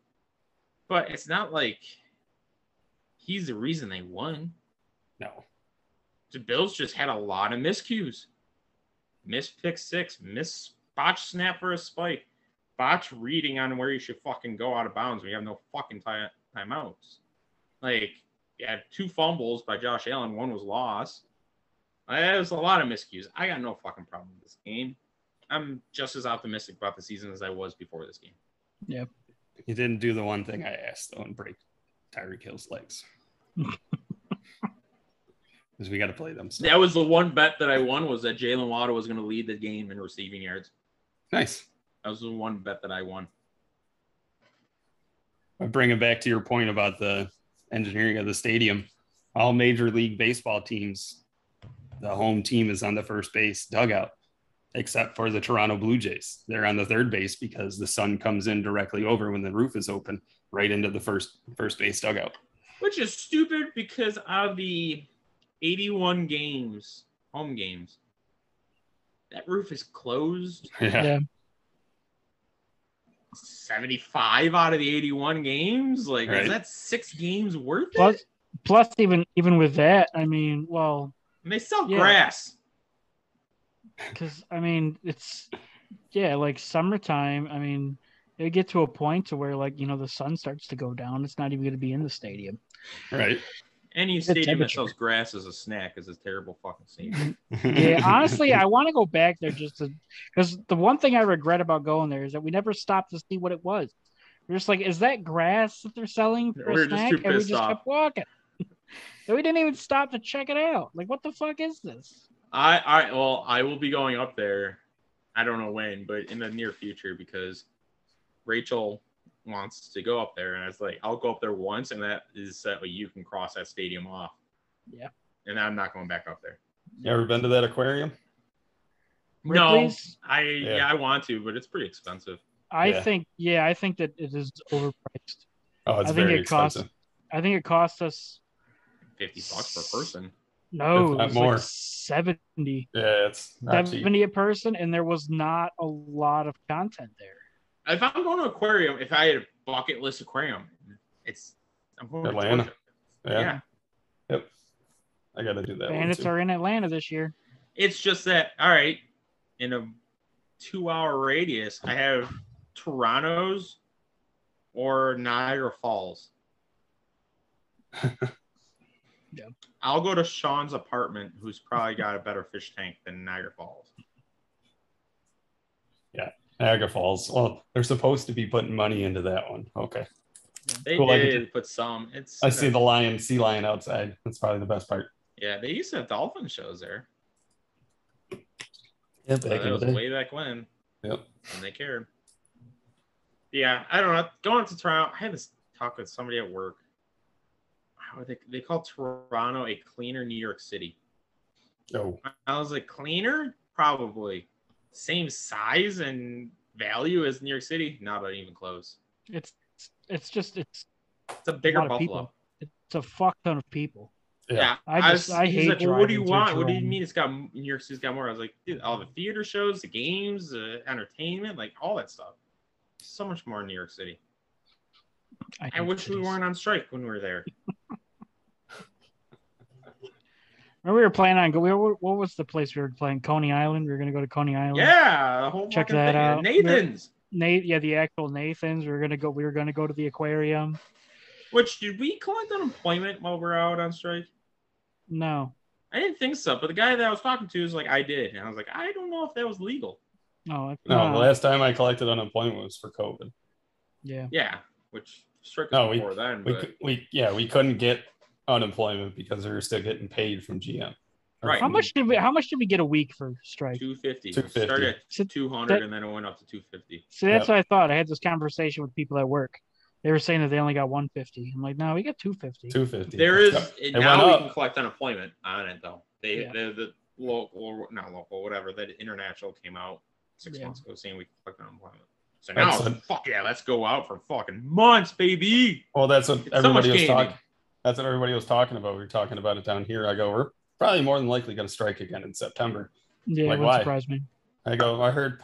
But it's not like he's the reason they won. No. The Bills just had a lot of miscues. Missed pick six. Missed botch snap for a spike. Botch reading on where you should fucking go out of bounds when you have no fucking timeouts. Like, you had 2 fumbles by Josh Allen. 1 was lost. There's a lot of miscues. I got no fucking problem with this game. I'm just as optimistic about the season as I was before this game. Yep. You didn't do the one thing I asked, though, and break Tyreek Hill's legs. Because we got to play them. So. That was the one bet that I won, was that Jalen Waddle was going to lead the game in receiving yards. Nice. That was the one bet that I won. I bring it back to your point about the engineering of the stadium. All Major League Baseball teams, the home team is on the first base dugout, except for the Toronto Blue Jays. They're on the third base because the sun comes in directly over when the roof is open, right into the first base dugout. Which is stupid because out of the 81 games, home games, that roof is closed. Yeah. 75 out of the 81 games? Like, right. Is that 6 games worth it? Plus, even with that, I mean, well... And they sell grass. Because, I mean, it's... Yeah, like, summertime, I mean, it get to a point to where, like, the sun starts to go down. It's not even going to be in the stadium. Right. Any stadium that sells grass as a snack is a terrible fucking stadium. Yeah, honestly, I want to go back there because the one thing I regret about going there is that we never stopped to see what it was. We're just like, is that grass that they're selling for a snack? And we just kept walking. And we didn't even stop to check it out. Like, what the fuck is this? I will be going up there. I don't know when, but in the near future, because Rachel wants to go up there, and I was like, I'll go up there once, and that is that way you can cross that stadium off. Yeah. And I'm not going back up there. You ever been to that aquarium? Ripley's? No, I want to, but it's pretty expensive. I think that it is overpriced. Oh, it's very expensive. I think it costs us $50 per person. No, it was more. Like 70. Yeah, it's not 70 cheap. a person, and there was not a lot of content there. If I'm going to aquarium, if I had a bucket list aquarium, I'm going Atlanta. to Georgia. Yeah. Yep. I got to do that. Bandits are in Atlanta this year. It's just that, all right, in a 2-hour radius, I have Toronto's or Niagara Falls. Yeah. I'll go to Sean's apartment, who's probably got a better fish tank than Niagara Falls. Yeah, Niagara Falls. Well, they're supposed to be putting money into that one. Okay. They did put some. I see the sea lion outside. That's probably the best part. Yeah, they used to have dolphin shows there. Yeah, that was way back when. Yep. And they cared. Yeah, I don't know. Going to Toronto, I had this talk with somebody at work. They call Toronto a cleaner New York City. Oh. I was like, cleaner? Probably. Same size and value as New York City? Not even close. It's a bigger Buffalo. People. It's a fuck ton of people. Yeah. I hate like, well, what do you want? Toronto. What do you mean it's got New York City's got more? I was like, dude, all the theater shows, the games, the entertainment, like all that stuff. So much more in New York City. I wish we weren't on strike when we were there. Remember we were planning on what was the place we were playing? Coney Island. We were going to go to Coney Island. Yeah, the whole check that out. Nathan's. The actual Nathan's. We were going to go to the aquarium. Which, did we collect unemployment while we're out on strike? No. I didn't think so, but the guy that I was talking to was like, I did. And I was like, I don't know if that was legal. No, the last time I collected unemployment was for COVID. Yeah. Yeah, which strictly before then. We couldn't get unemployment because we were still getting paid from GM. Right. How much did we get a week for strike? $250. Started at 200 and then it went up to 250. So that's what I thought. I had this conversation with people at work. They were saying that they only got 150. I'm like, no, we got 250. 250. There is now we can collect unemployment on it though. The local, not local, whatever, that international came out 6 months ago saying we can collect unemployment. So now, fuck yeah, let's go out for fucking months, baby. Well, that's what everybody was talking. That's what everybody was talking about. We were talking about it down here. I go, we're probably more than likely going to strike again in September. Yeah, like, why? Surprise me. I go, I heard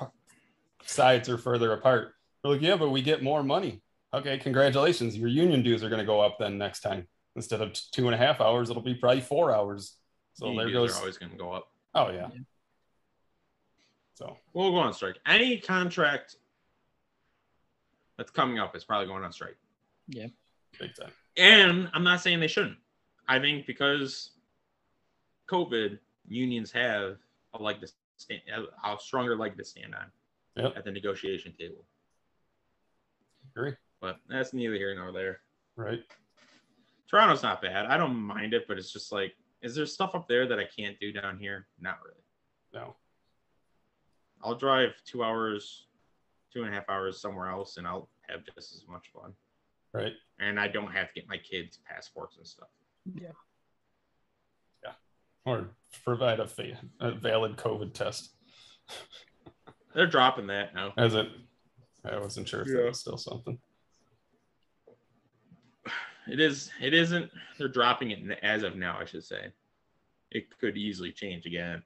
sides are further apart. They're like, yeah, but we get more money. Okay, congratulations. Your union dues are going to go up then next time. Instead of 2.5 hours, it'll be probably 4 hours. So union there goes. Are always going to go up. Oh yeah. So we'll go on strike. Any contract that's coming up is probably going on strike. Yeah, big time. And I'm not saying they shouldn't. I think because COVID, unions have a stronger leg to stand on at the negotiation table. Agree. But that's neither here nor there. Right. Toronto's not bad. I don't mind it, but it's just like, is there stuff up there that I can't do down here? Not really. No. I'll drive 2 hours, 2.5 hours somewhere else, and I'll have just as much fun. Right. And I don't have to get my kids' passports and stuff. Yeah. Yeah. Or provide a valid COVID test. They're dropping that now. Is it? I wasn't sure if that was still something. It is. It isn't. They're dropping it as of now, I should say. It could easily change again.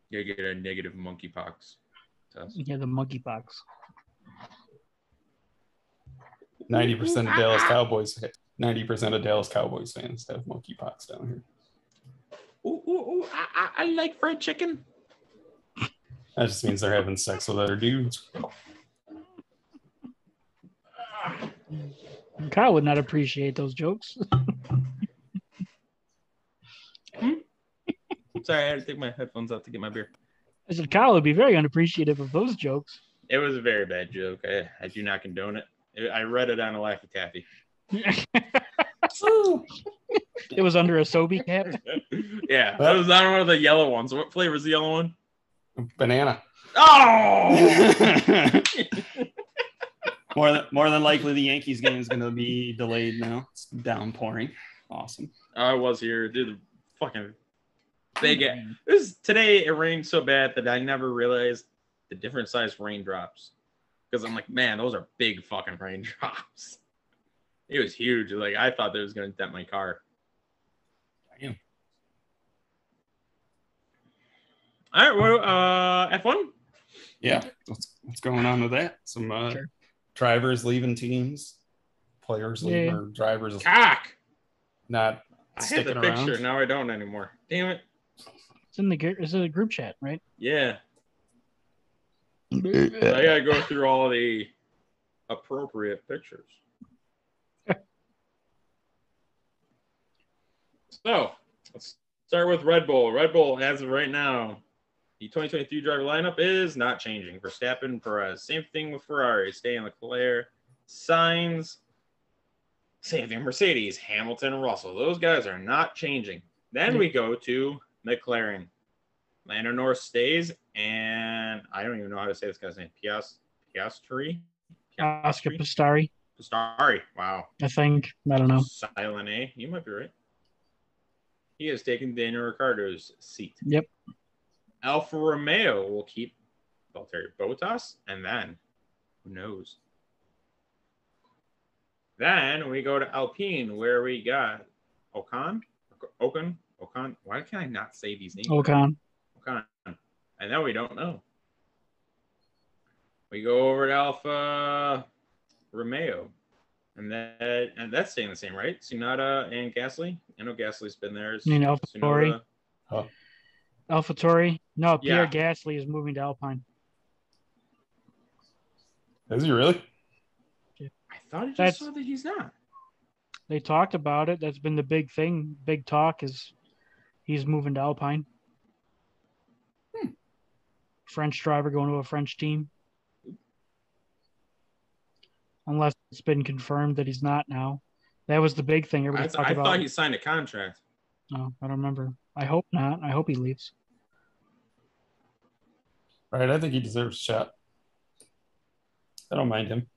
You get a negative monkeypox test. Yeah, the monkeypox. 90% of Dallas Cowboys. 90% of Dallas Cowboys fans have monkeypox down here. Ooh! I like fried chicken. That just means they're having sex with other dudes. Kyle would not appreciate those jokes. Sorry, I had to take my headphones out to get my beer. I said Kyle would be very unappreciative of those jokes. It was a very bad joke. I do not condone it. I read it on a Laffy Taffy. It was under a Sobe cap. Yeah, that was on one of the yellow ones. What flavor is the yellow one? Banana. Oh! More than likely, the Yankees game is going to be delayed now. It's downpouring. Awesome. I was here, dude. Fucking big. Today it rained so bad that I never realized the different size raindrops. Because I'm like, man, those are big fucking raindrops. It was huge. Like I thought that was going to dent my car. All right. Well, F1. Yeah. What's going on with that? Some Sure. drivers leaving teams, players leaving, or drivers not I sticking had the around. picture. Now I don't anymore. Damn it. It's in the group chat, right? Yeah. So I gotta go through all the appropriate pictures. So let's start with Red Bull. Red Bull, as of right now, the 2023 driver lineup is not changing. Verstappen, Perez. Same thing with Ferrari. Staying Leclerc. Sainz. Same thing. Mercedes, Hamilton, and Russell. Those guys are not changing. Then we go to McLaren. Lando Norris stays, and I don't even know how to say this guy's name. Piastri? Oscar Pistari. Pistari. Wow. I think. I don't know. Silent A. You might be right. He has taken Daniel Ricciardo's seat. Yep. Alfa Romeo will keep Valtteri Bottas, and then who knows? Then we go to Alpine, where we got Ocon. Why can I not say these names? Ocon. And then we don't know. We go over to Alfa Romeo, and that's staying the same, right? Tsunoda and Gasly. I know Gasly's been there. You mean AlphaTauri? AlphaTauri? No, Pierre Gasly is moving to Alpine. Is he really? I thought I just saw that he's not. They talked about it. That's been the big thing. Big talk is he's moving to Alpine. French driver going to a French team. Unless it's been confirmed that he's not now. That was the big thing. I thought he signed a contract. No, I don't remember. I hope not. I hope he leaves. Right, I think he deserves a shot. I don't mind him.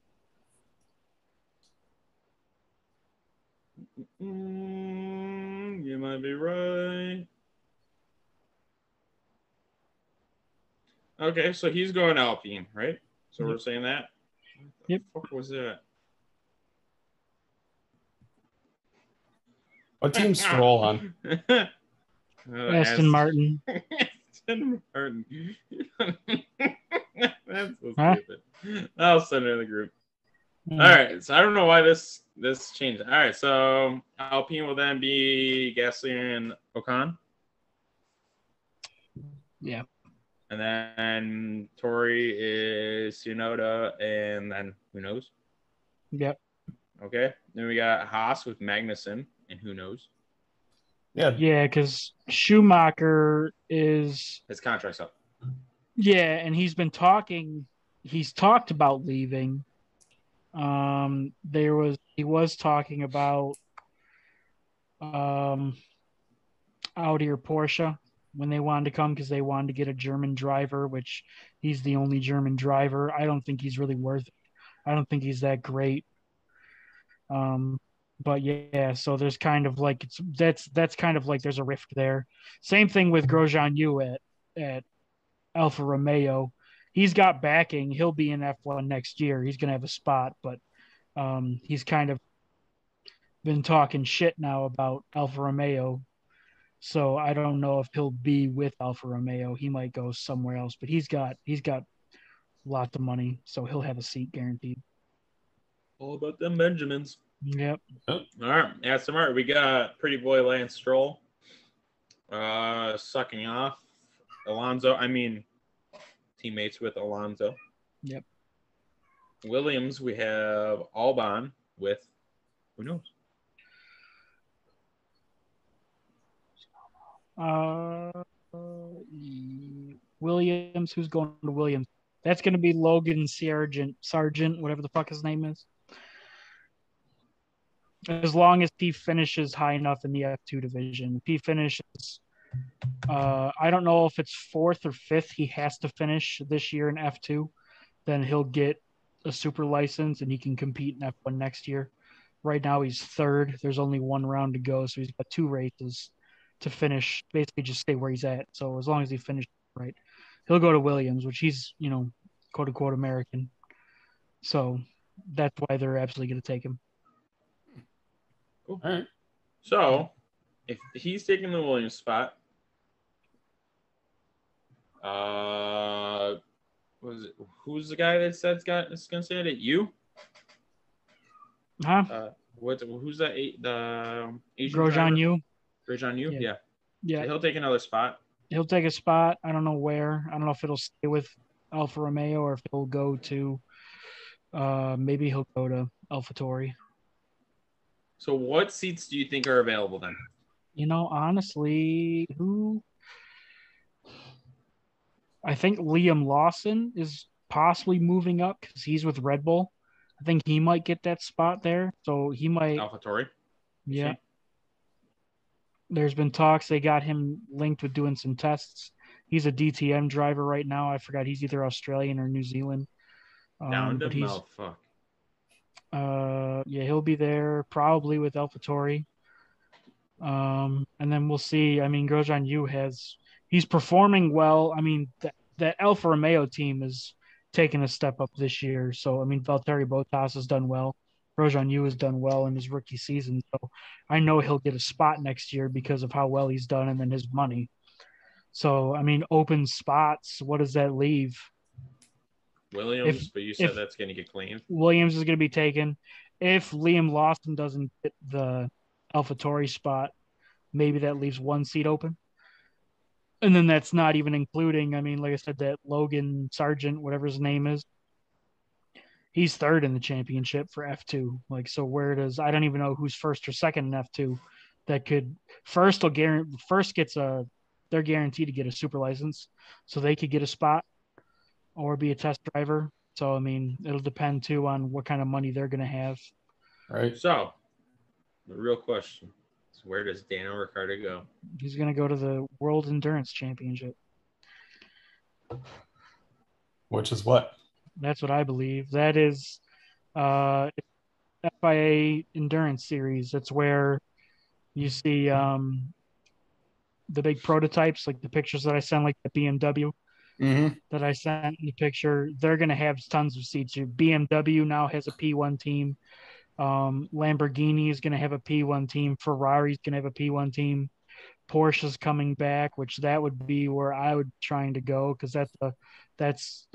You might be right. Okay, so he's going Alpine, right? So we're saying that? Yep. What the fuck was that? What team's Stroll on? Aston Martin. Aston Martin. That's so stupid. I'll send it in the group. All right, so I don't know why this changed. All right, so Alpine will then be Gasly and Ocon. Yeah. And then Tori is Tsunoda, and then who knows? Yep. Okay. Then we got Haas with Magnussen, and who knows? Yeah. Yeah, because Schumacher is... His contract's up. Yeah, and he's been talking... He's talked about leaving. He was talking about Audi or Porsche when they wanted to come because they wanted to get a German driver, which he's the only German driver. I don't think he's really worth it. I don't think he's that great. But yeah, so there's kind of like that's kind of like there's a rift there. Same thing with Grosjean Yu at Alfa Romeo. He's got backing. He'll be in F1 next year. He's going to have a spot, but he's kind of been talking shit now about Alfa Romeo. So I don't know if he'll be with Alfa Romeo. He might go somewhere else, but he's got lots of money, so he'll have a seat guaranteed. All about them Benjamins. Yep. All right, Aston Martin. We got pretty boy Lance Stroll sucking off Alonso. I mean, teammates with Alonso. Yep. Williams, we have Albon with who knows? Williams. Who's going to Williams? That's going to be Logan Sargent, whatever the fuck his name is. As long as he finishes high enough in the F2 division. If he finishes, I don't know if it's fourth or fifth he has to finish this year in F2, then he'll get a super license and he can compete in F1 next year. Right now he's third. There's only one round to go, so he's got 2 races to finish, basically just stay where he's at. So as long as he finishes right, he'll go to Williams, which he's, quote unquote American. So that's why they're absolutely going to take him. Cool. All right. So if he's taking the Williams spot, Who's the guy that said it's gonna say it? You? Huh? Who's that? The Asian Grosjean driver? Yu. Grosjean Yu? Yeah. Yeah. So he'll take another spot. He'll take a spot. I don't know where. I don't know if it'll stay with Alfa Romeo or if he'll go to. Maybe he'll go to AlphaTauri. So what seats do you think are available then? Honestly, I think Liam Lawson is possibly moving up because he's with Red Bull. I think he might get that spot there. So he might. AlphaTauri? Yeah. There's been talks. They got him linked with doing some tests. He's a DTM driver right now. I forgot he's either Australian or New Zealand. Down to mouthfuck. Yeah, he'll be there probably with AlphaTauri. And then we'll see. I mean, Grosjean Yu he's performing well. I mean, that Alfa Romeo team is taking a step up this year. So, I mean, Valtteri Bottas has done well. Grosjean Yu has done well in his rookie season. So I know he'll get a spot next year because of how well he's done and then his money. So, I mean, open spots, what does that leave? Williams, but you said that's going to get claimed. Williams is going to be taken. If Liam Lawson doesn't get the AlphaTauri spot, maybe that leaves one seat open. And then that's not even including, I mean, like I said, that Logan Sargent, whatever his name is, he's third in the championship for F2. Like, so where does, I don't even know who's first or second in F2 that could, they're guaranteed to get a super license. So they could get a spot or be a test driver. So, I mean, it'll depend too on what kind of money they're going to have. Right. So, the real question is, where does Daniel Ricciardo go? He's going to go to the World Endurance Championship. Which is what? That's what I believe. That is FIA Endurance Series. That's where you see the big prototypes, like the pictures that I sent, like the BMW. That I sent in the picture, they're going to have tons of seats. BMW now has a P1 team. Lamborghini is going to have a P1 team. Ferrari's going to have a P1 team. Porsche's coming back, which that would be where I would trying to go because that's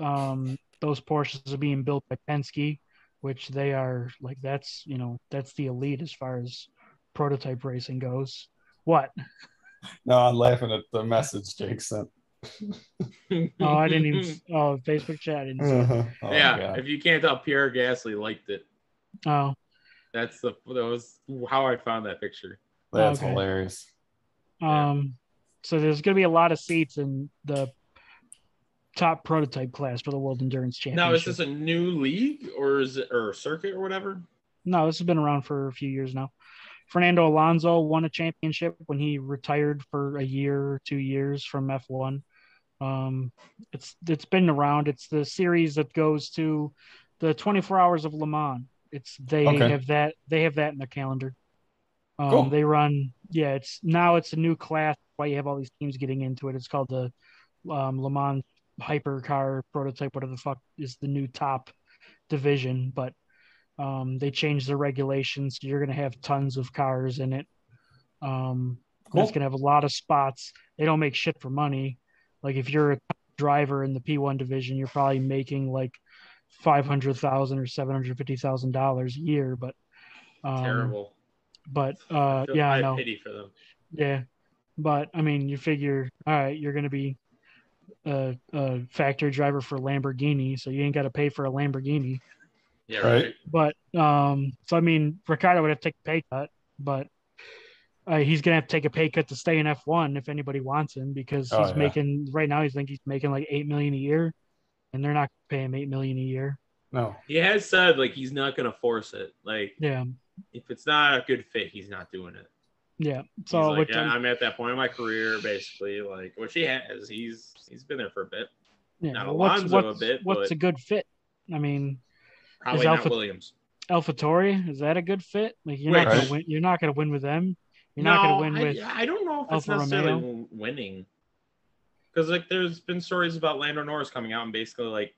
those Porsches are being built by Penske, which they are like that's the elite as far as prototype racing goes. What? No, I'm laughing at the message Jake sent. Oh, I didn't even. Oh, Facebook chat. I didn't see it. Oh, yeah, God. If you can't tell, Pierre Gasly liked it. Oh, that was how I found that picture. That's hilarious. So there's going to be a lot of seats in the top prototype class for the World Endurance Championship. Now, is this a new league or is it or circuit or whatever? No, this has been around for a few years now. Fernando Alonso won a championship when he retired for a year or 2 years from F1. It's been around. It's the series that goes to the 24 Hours of Le Mans. They have that in their calendar. Cool. They run. Yeah, it's a new class. Why you have all these teams getting into it? It's called the Le Mans Hypercar Prototype. Whatever the fuck is the new top division, but. They changed the regulations. So you're going to have tons of cars in it. Cool. It's going to have a lot of spots. They don't make shit for money. Like if you're a driver in the P1 division, you're probably making like $500,000 or $750,000 a year. But terrible. But I know. Pity for them. Yeah, but I mean, you figure, all right, you're going to be a factory driver for Lamborghini, so you ain't got to pay for a Lamborghini. Yeah, right. But so I mean, Ricardo would have to take a pay cut, but he's gonna have to take a pay cut to stay in F1 if anybody wants him because he's making right now. He's making like $8 million a year, and they're not gonna pay him $8 million a year. No, he has said like he's not gonna force it. Like, yeah, if it's not a good fit, he's not doing it. Yeah, so like, I'm at that point in my career, basically. Like, which he has. He's been there for a bit. Yeah, not Alonso a bit. What's a good fit? I mean. Probably not Williams. AlphaTauri, is that a good fit? Like you're not gonna win. You're not gonna win with them. You're not gonna win with. I don't know if it's necessarily winning, because like there's been stories about Lando Norris coming out and basically like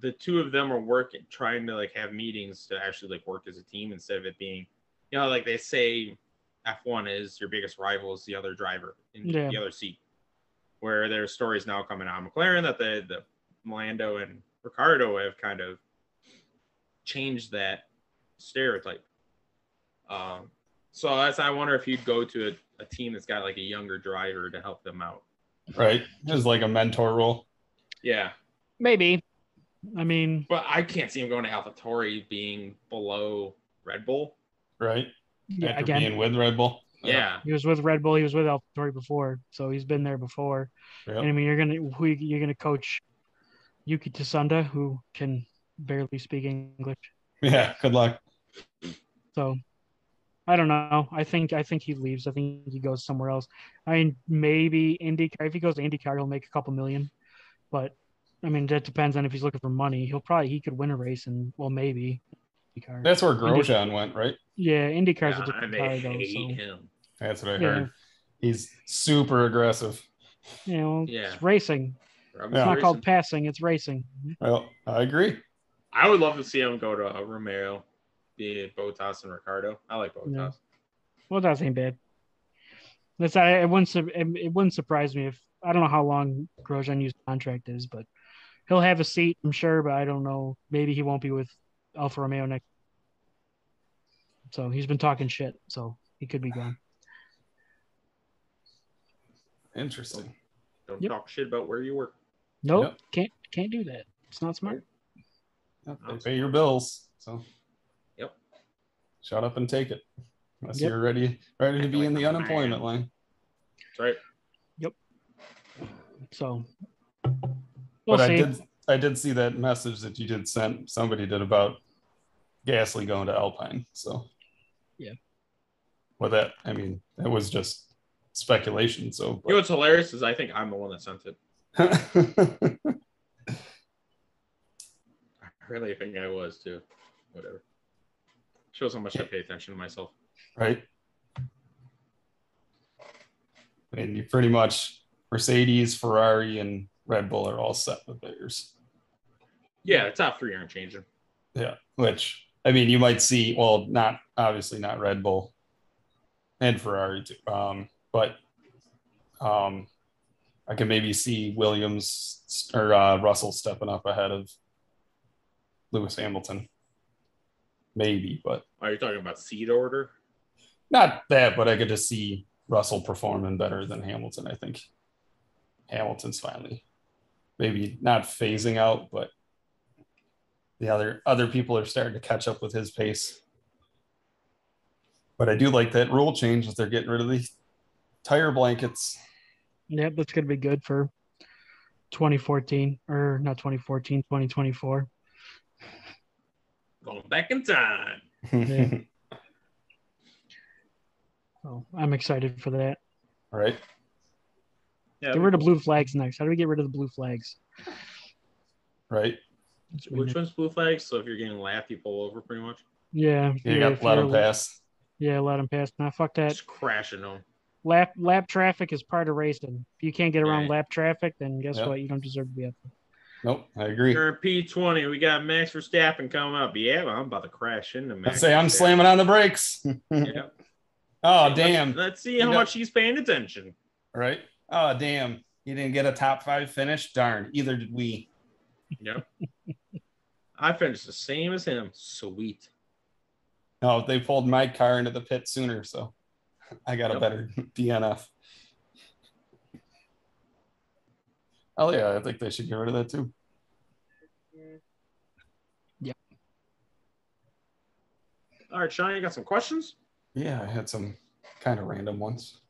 the two of them are trying to like have meetings to actually like work as a team instead of it being, like they say, F1 is your biggest rival is the other driver in the other seat, where there's stories now coming out of McLaren that the Lando and Ricardo have kind of changed that stereotype. So I wonder if you'd go to a team that's got like a younger driver to help them out. Right. Just like a mentor role. Yeah. Maybe. I mean, but I can't see him going to AlphaTauri being below Red Bull. Right. Yeah. After Again, being with Red Bull. Yeah. He was with Red Bull. He was with AlphaTauri before, so he's been there before. Yep. And I mean, you're gonna coach Yuki Tsunoda, who can barely speak English. Yeah. Good luck. So I don't know. I think he leaves. I think he goes somewhere else. I mean, maybe IndyCar. If he goes to IndyCar, he'll make a couple million. But I mean, that depends on if he's looking for money. He could win a race, and well, maybe IndyCar. That's where Grosjean went, right? Yeah, IndyCar's a different car, though. Hate him. That's what I heard. He's super aggressive. You know, it's racing. It's not called passing; it's racing. Well, I agree. I would love to see him go to a Romeo, be Bottas and Ricardo. I like Bottas. Yeah. Well, that ain't bad. It wouldn't surprise me if I don't know how long Grosjean's contract is, but he'll have a seat, I'm sure. But I don't know. Maybe he won't be with Alfa Romeo next. So he's been talking shit, so he could be gone. Interesting. Don't talk shit about where you work. Nope, can't do that. It's not smart. Yep, they pay your bills, so yep. Shut up and take it. Unless you're ready to be in the unemployment line. That's right. Yep. So we'll see. I did see that message that you did send. Somebody did about Gasly going to Alpine. So yeah. Well, that it was just speculation. So you know what's hilarious is I think I'm the one that sent it. I really think I was too. Whatever. Shows how much I pay attention to myself. Right. And you pretty much Mercedes, Ferrari, and Red Bull are all set with theirs. Yeah, the top three aren't changing. Yeah, which you might see. Well, obviously not Red Bull and Ferrari too. But I can maybe see Williams or Russell stepping up ahead of Lewis Hamilton. Maybe, but are you talking about seed order? Not that, but I could just see Russell performing better than Hamilton. I think Hamilton's finally maybe not phasing out, but the other people are starting to catch up with his pace. But I do like that rule change that they're getting rid of the tire blankets. Yep, that's going to be good for 2014 or not 2014, 2024. Going back in time. Yeah. So I'm excited for that. All right. Yeah, get rid of blue flags next. How do we get rid of the blue flags? Right. Which one's blue flags? So if you're getting lapped, you pull over pretty much. Yeah. You got let them pass. Yeah, let them pass. Nah, fuck that. Just crashing them. Lap traffic is part of racing. If you can't get around lap traffic, then guess what? You don't deserve to be up there. Nope, I agree. You're in P20. We got Max Verstappen coming up. Yeah, well, I'm about to crash into Max. I'm slamming on the brakes. Yeah. Oh, damn. Let's see how much he's paying attention. Right. Oh, damn. You didn't get a top 5 finish? Darn. Either did we. Yep. I finished the same as him. Sweet. No, they pulled my car into the pit sooner, so I got a better DNF. Oh, yeah. I think they should get rid of that, too. Yep. All right, Sean, you got some questions? Yeah, I had some kind of random ones.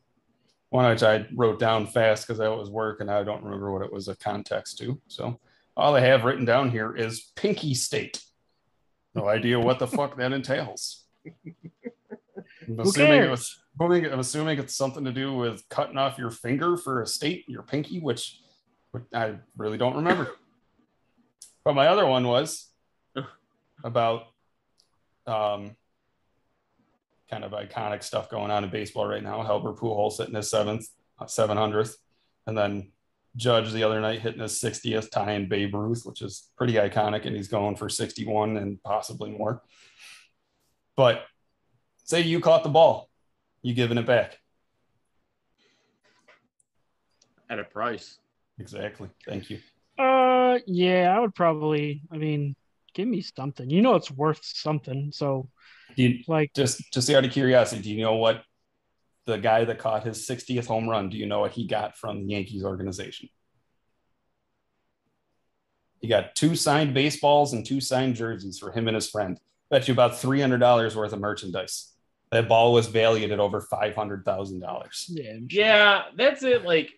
One which I wrote down fast because I was work and I don't remember what it was a context to. So all I have written down here is pinky state. No idea what the fuck that entails. I'm assuming it's something to do with cutting off your finger for a state, your pinky, which I really don't remember. But my other one was about kind of iconic stuff going on in baseball right now. Albert Pujols hitting his 700th, and then Judge the other night hitting his 60th, tying Babe Ruth, which is pretty iconic, and he's going for 61 and possibly more. But say you caught the ball, you giving it back? at a price. Exactly. Thank you. Yeah, I would probably. I mean, give me something. You know, it's worth something. So, just out of curiosity, do you know what the guy that caught his 60th home run? Do you know what he got from the Yankees organization? He got 2 signed baseballs and 2 signed jerseys for him and his friend. Bet you about $300 worth of merchandise. That ball was valued at over $500,000. Yeah, that's it. Like,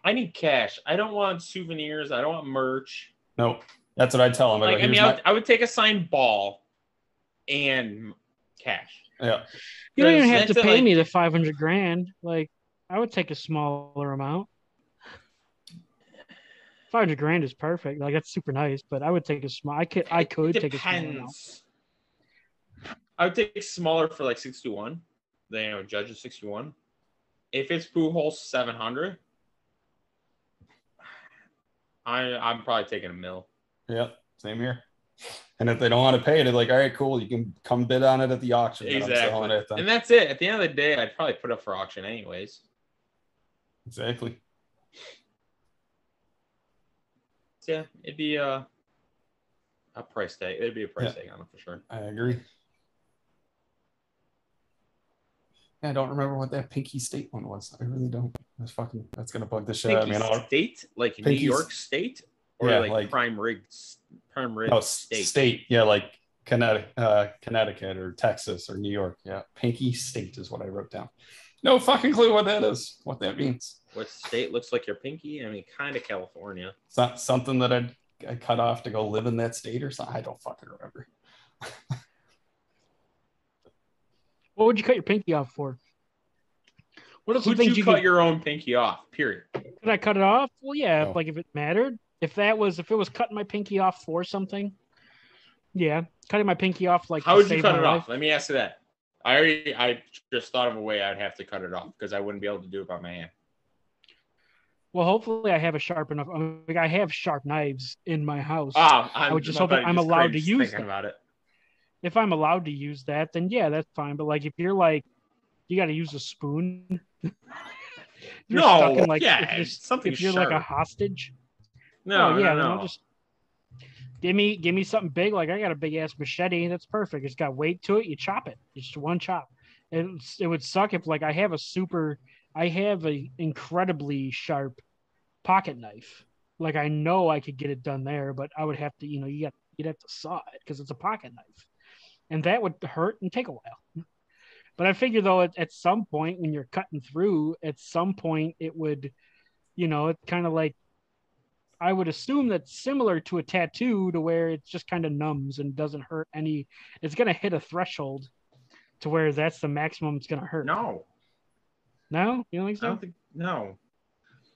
I need cash. I don't want souvenirs. I don't want merch. No, that's what I tell him. I would take a signed ball and cash. Yeah. You don't even have to pay me the $500,000. Like, I would take a smaller amount. $500,000 is perfect. Like, that's super nice, but I would take a small. I could take a small amount. I would take smaller for like 61. Then judge is 61. If it's Pujols 700, I'm probably taking $1 million. Yep, same here. And if they don't want to pay it, they're like, all right, cool, you can come bid on it at the auction. Exactly. And that's it. At the end of the day, I'd probably put up for auction anyways. Exactly. Yeah, it'd be a price tag. It'd be a price tag on it for sure. I agree. I don't remember what that Pinky State one was. I really don't. That's gonna bug the shit out of me. State, like New York State, or like prime rig state. State, yeah, like Connecticut or Texas or New York. Yeah, Pinky State is what I wrote down. No fucking clue what that is. What that means. What state looks like your pinky? I mean, kind of California. It's not something that I cut off to go live in that state or something. I don't fucking remember. What would you cut your pinky off for? What else would you cut your own pinky off? Period. Could I cut it off? Well, yeah. No. Like if it mattered, if it was cutting my pinky off for something, yeah, cutting my pinky off like. How would you cut it off? Let me ask you that. I just thought of a way I'd have to cut it off because I wouldn't be able to do it by my hand. Well, hopefully I have a sharp enough. Like I have sharp knives in my house. I would just hope that I'm allowed to use them. About it. If I'm allowed to use that, then yeah, that's fine. But like if you're like, you got to use a spoon. You're stuck in, like, something. If you're sharp. like a hostage. No. Then I'll just give me something big. Like I got a big ass machete. That's perfect. It's got weight to it. You chop it. It's just one chop. It would suck if like I have a incredibly sharp pocket knife. Like I know I could get it done there, but I would have to, you'd have to saw it because it's a pocket knife, and that would hurt and take a while. But I figure though, at some point when you're cutting through, at some point it would, it's kind of like, I would assume that's similar to a tattoo to where it just kind of numbs and doesn't hurt any. It's going to hit a threshold to where that's the maximum it's going to hurt. No, you don't think so? I don't think, no.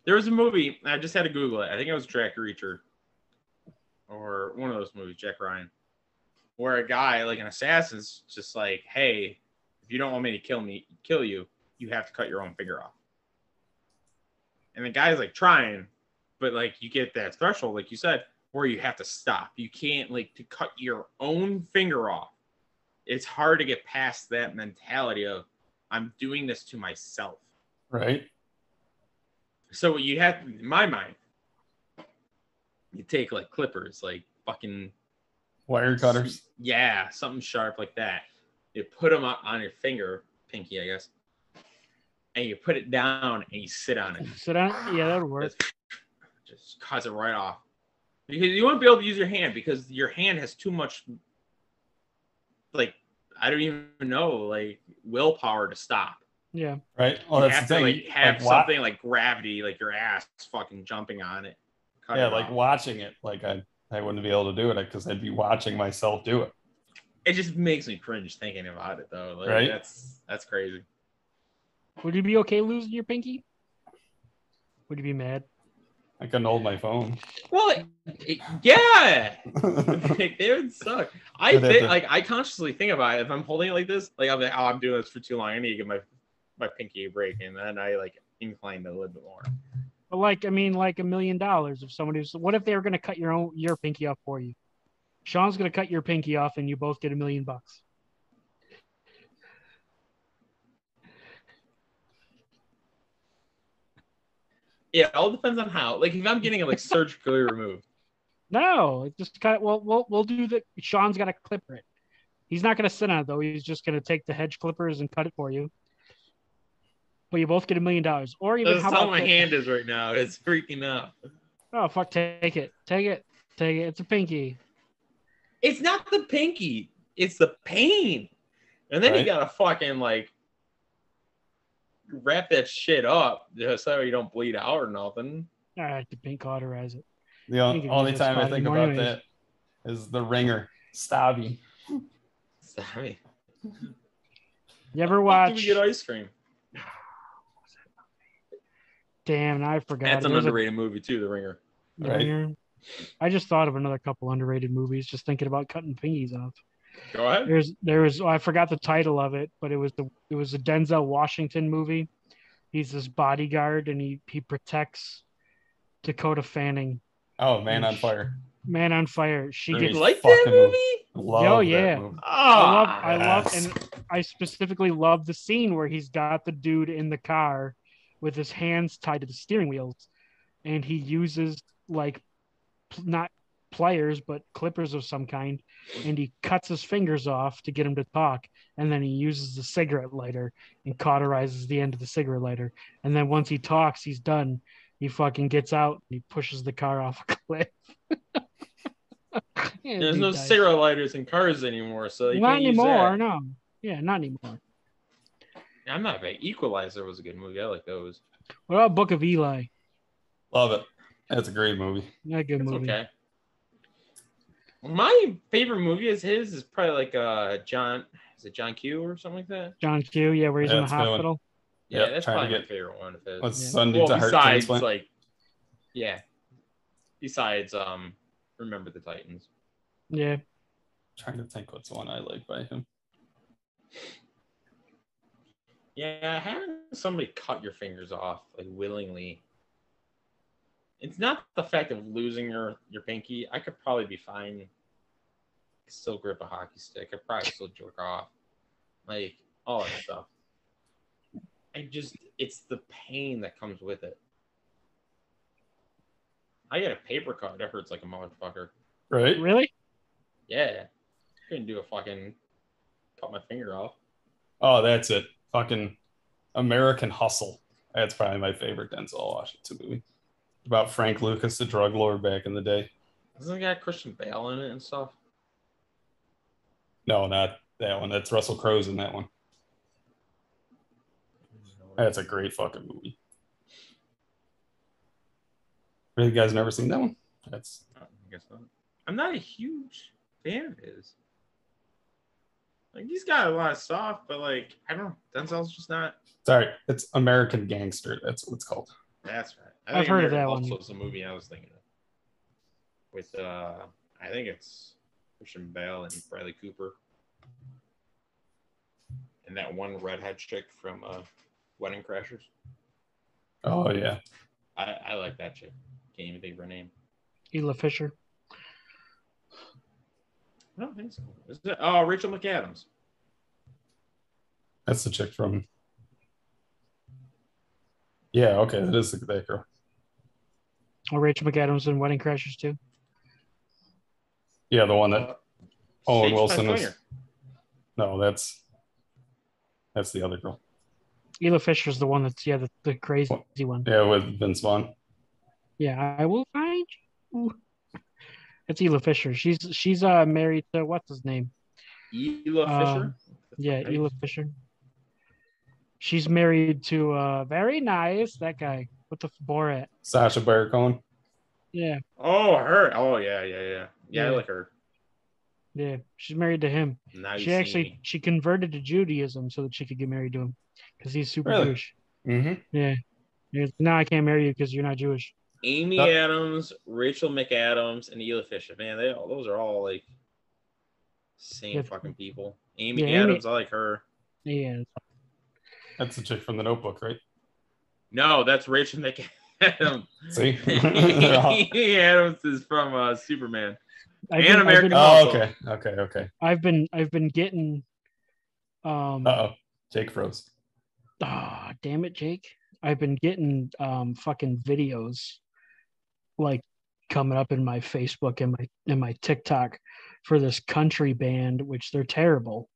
There was a movie, I just had to Google it. I think it was Jack Reacher or one of those movies, Jack Ryan, where a guy, like an assassin's just like, hey, if you don't want me to kill you, you have to cut your own finger off. And the guy's like trying, but like you get that threshold, like you said, where you have to stop. You can't like to cut your own finger off. It's hard to get past that mentality of I'm doing this to myself. Right. So you have, in my mind, you take like clippers, like fucking wire cutters. Yeah, something sharp like that. You put them on your finger, pinky, I guess, and you put it down and you sit on it. Sit on it? Yeah, that would work. Just cuts it right off. Because you won't be able to use your hand because your hand has too much, like, I don't even know, like, willpower to stop. Yeah. Right. Well, you have to like have something like gravity, like your ass fucking jumping on it. Yeah, like off. Watching it, like I wouldn't be able to do it because I'd be watching myself do it. It just makes me cringe thinking about it, though. Like, right? That's crazy. Would you be okay losing your pinky? Would you be mad? I couldn't hold my phone. Well, yeah, it would suck. I consciously think about it. If I'm holding it like this, like I'm like, oh, I'm doing this for too long. I need to give my pinky a break, and then I like incline it a little bit more. But like, I mean, like $1 million. If somebody was, what if they were going to cut your pinky off for you? Sean's going to cut your pinky off, and you both get $1 million. Yeah, it all depends on how. Like if I'm getting it like surgically removed. No, it just kind of. Well, we'll do that. Sean's got to clipper it. He's not going to sit on it though. He's just going to take the hedge clippers and cut it for you. But you both get $1 million, or even That's how my hand is right now. It's freaking out. Oh fuck! Take it. It's a pinky. It's not the pinky. It's the pain. And then you gotta fucking like wrap that shit up just so you don't bleed out or nothing. All right, the pink cauterize it. The only time I think about that is the ringer. Stabby. You ever watch? We get ice cream. Damn, I forgot. That's an underrated movie too, The Ringer. The Ringer. I just thought of another couple underrated movies. Just thinking about cutting pinkies off. Go ahead. There was. I forgot the title of it, but it was a Denzel Washington movie. He's this bodyguard and he protects Dakota Fanning. Oh, Man on Fire. Man on Fire. She gets like that movie. Love yeah. Movie. I love, and I specifically love the scene where he's got the dude in the car with his hands tied to the steering wheels, and he uses like not pliers but clippers of some kind, and he cuts his fingers off to get him to talk, and then he uses the cigarette lighter and cauterizes the end of the cigarette lighter, and then once he talks, he's done. He fucking gets out and he pushes the car off a cliff. There's no cigarette lighters in cars anymore, so you not can't anymore. Use that. No, yeah, not anymore. I'm not a big Equalizer was a good movie. I like those. What about Book of Eli? Love it. That's a great movie. Not a good movie. Okay. My favorite movie is his is probably like John. Is it John Q or something like that? John Q. Yeah, where he's in the hospital. Yeah, that's probably my favorite one of his. What's Sunday to Heart Transplant? Like, yeah. Besides, Remember the Titans. Yeah. Trying to think what's the one I like by him. Yeah, having somebody cut your fingers off like willingly. It's not the fact of losing your pinky. I could probably be fine. Still grip a hockey stick. I probably still jerk off. Like all that stuff. It's the pain that comes with it. I get a paper cut. That hurts like a motherfucker. Right? Really? Yeah. Couldn't do a fucking cut my finger off. Oh, that's it. Fucking American Hustle. That's probably my favorite Denzel Washington movie. About Frank Lucas, the drug lord back in the day. Doesn't it got Christian Bale in it and stuff? No, not that one. That's Russell Crowe's in that one. That's a great fucking movie. You guys never seen that one? I guess not. I'm not a huge fan of his. Like he's got a lot of stuff, but like I don't know. Denzel's just not. Sorry, it's American Gangster. That's what it's called. That's right. I've heard of that one. Also, it's a movie I was thinking of. With I think it's Christian Bale and Bradley Cooper, and that one redhead chick from Wedding Crashers. Oh yeah. I like that chick. Can't even think of her name. Ela Fisher. I don't think so. Is it? Oh, Rachel McAdams. That's the chick from. Yeah, okay, that is that girl. Oh, Rachel McAdams in Wedding Crashers too. Yeah, the one that Owen Wilson is. Swinger. No, that's the other girl. Ela Fisher's the one that's the crazy one. Yeah, with Vince Vaughn. Yeah, I will find you. It's Ela Fisher. She's married to what's his name? Ela Fisher. Yeah, Ela Fisher. She's married to very nice that guy with the Borat. Sacha Baron Cohen. Yeah. Oh, her. Oh, yeah. I like her. Yeah, she's married to him. Now she converted to Judaism so that she could get married to him because he's super really? Jewish. Mm-hmm. Yeah. Now I can't marry you because you're not Jewish. Amy Adams, Rachel McAdams, and Ela Fisher. Man, those are all like same fucking people. Amy Adams, I like her. Yeah. That's the chick from The Notebook, right? No, that's Rachel McAdams. See? Amy Adams is from Superman. American Hustle. Oh, okay. I've been getting Jake froze. Oh, damn it, Jake. I've been getting fucking videos like coming up in my Facebook and my TikTok for this country band, which they're terrible,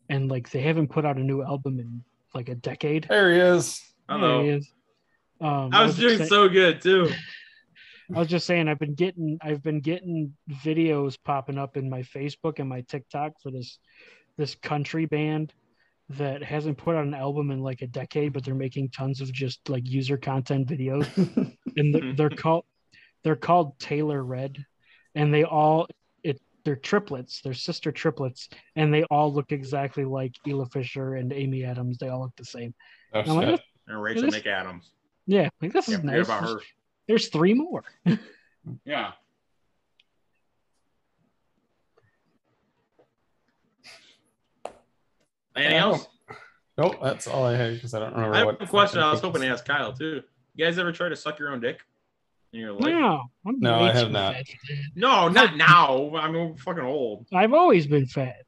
and like they haven't put out a new album in like a decade. There he is. Hello. There he is. I was doing so good too. I was just saying I've been getting videos popping up in my Facebook and my TikTok for this country band that hasn't put out an album in like a decade, but they're making tons of just like user content videos. And they're called Taylor Red, and they're triplets, they're sister triplets, and they all look exactly like Ela Fisher and Amy Adams. They all look the same. Oh, shit. And Rachel McAdams. Yeah, like this is nice. About her. There's 3 more. Yeah. Anything else? Nope, that's all I had because I don't remember. I have a question I was hoping to ask Kyle too. You guys ever try to suck your own dick in your life? No, I have not. No, not now. I'm fucking old. I've always been fat.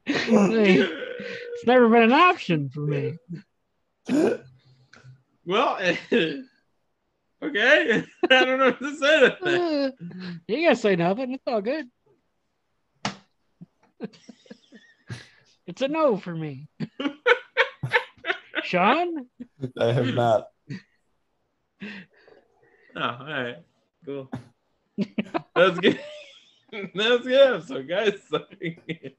It's never been an option for me. Well, okay. I don't know what to say to that. You gotta say nothing. It's all good. It's a no for me. Sean? I have not. Oh, all right. Cool. That's good. That's good. So, guys, sorry.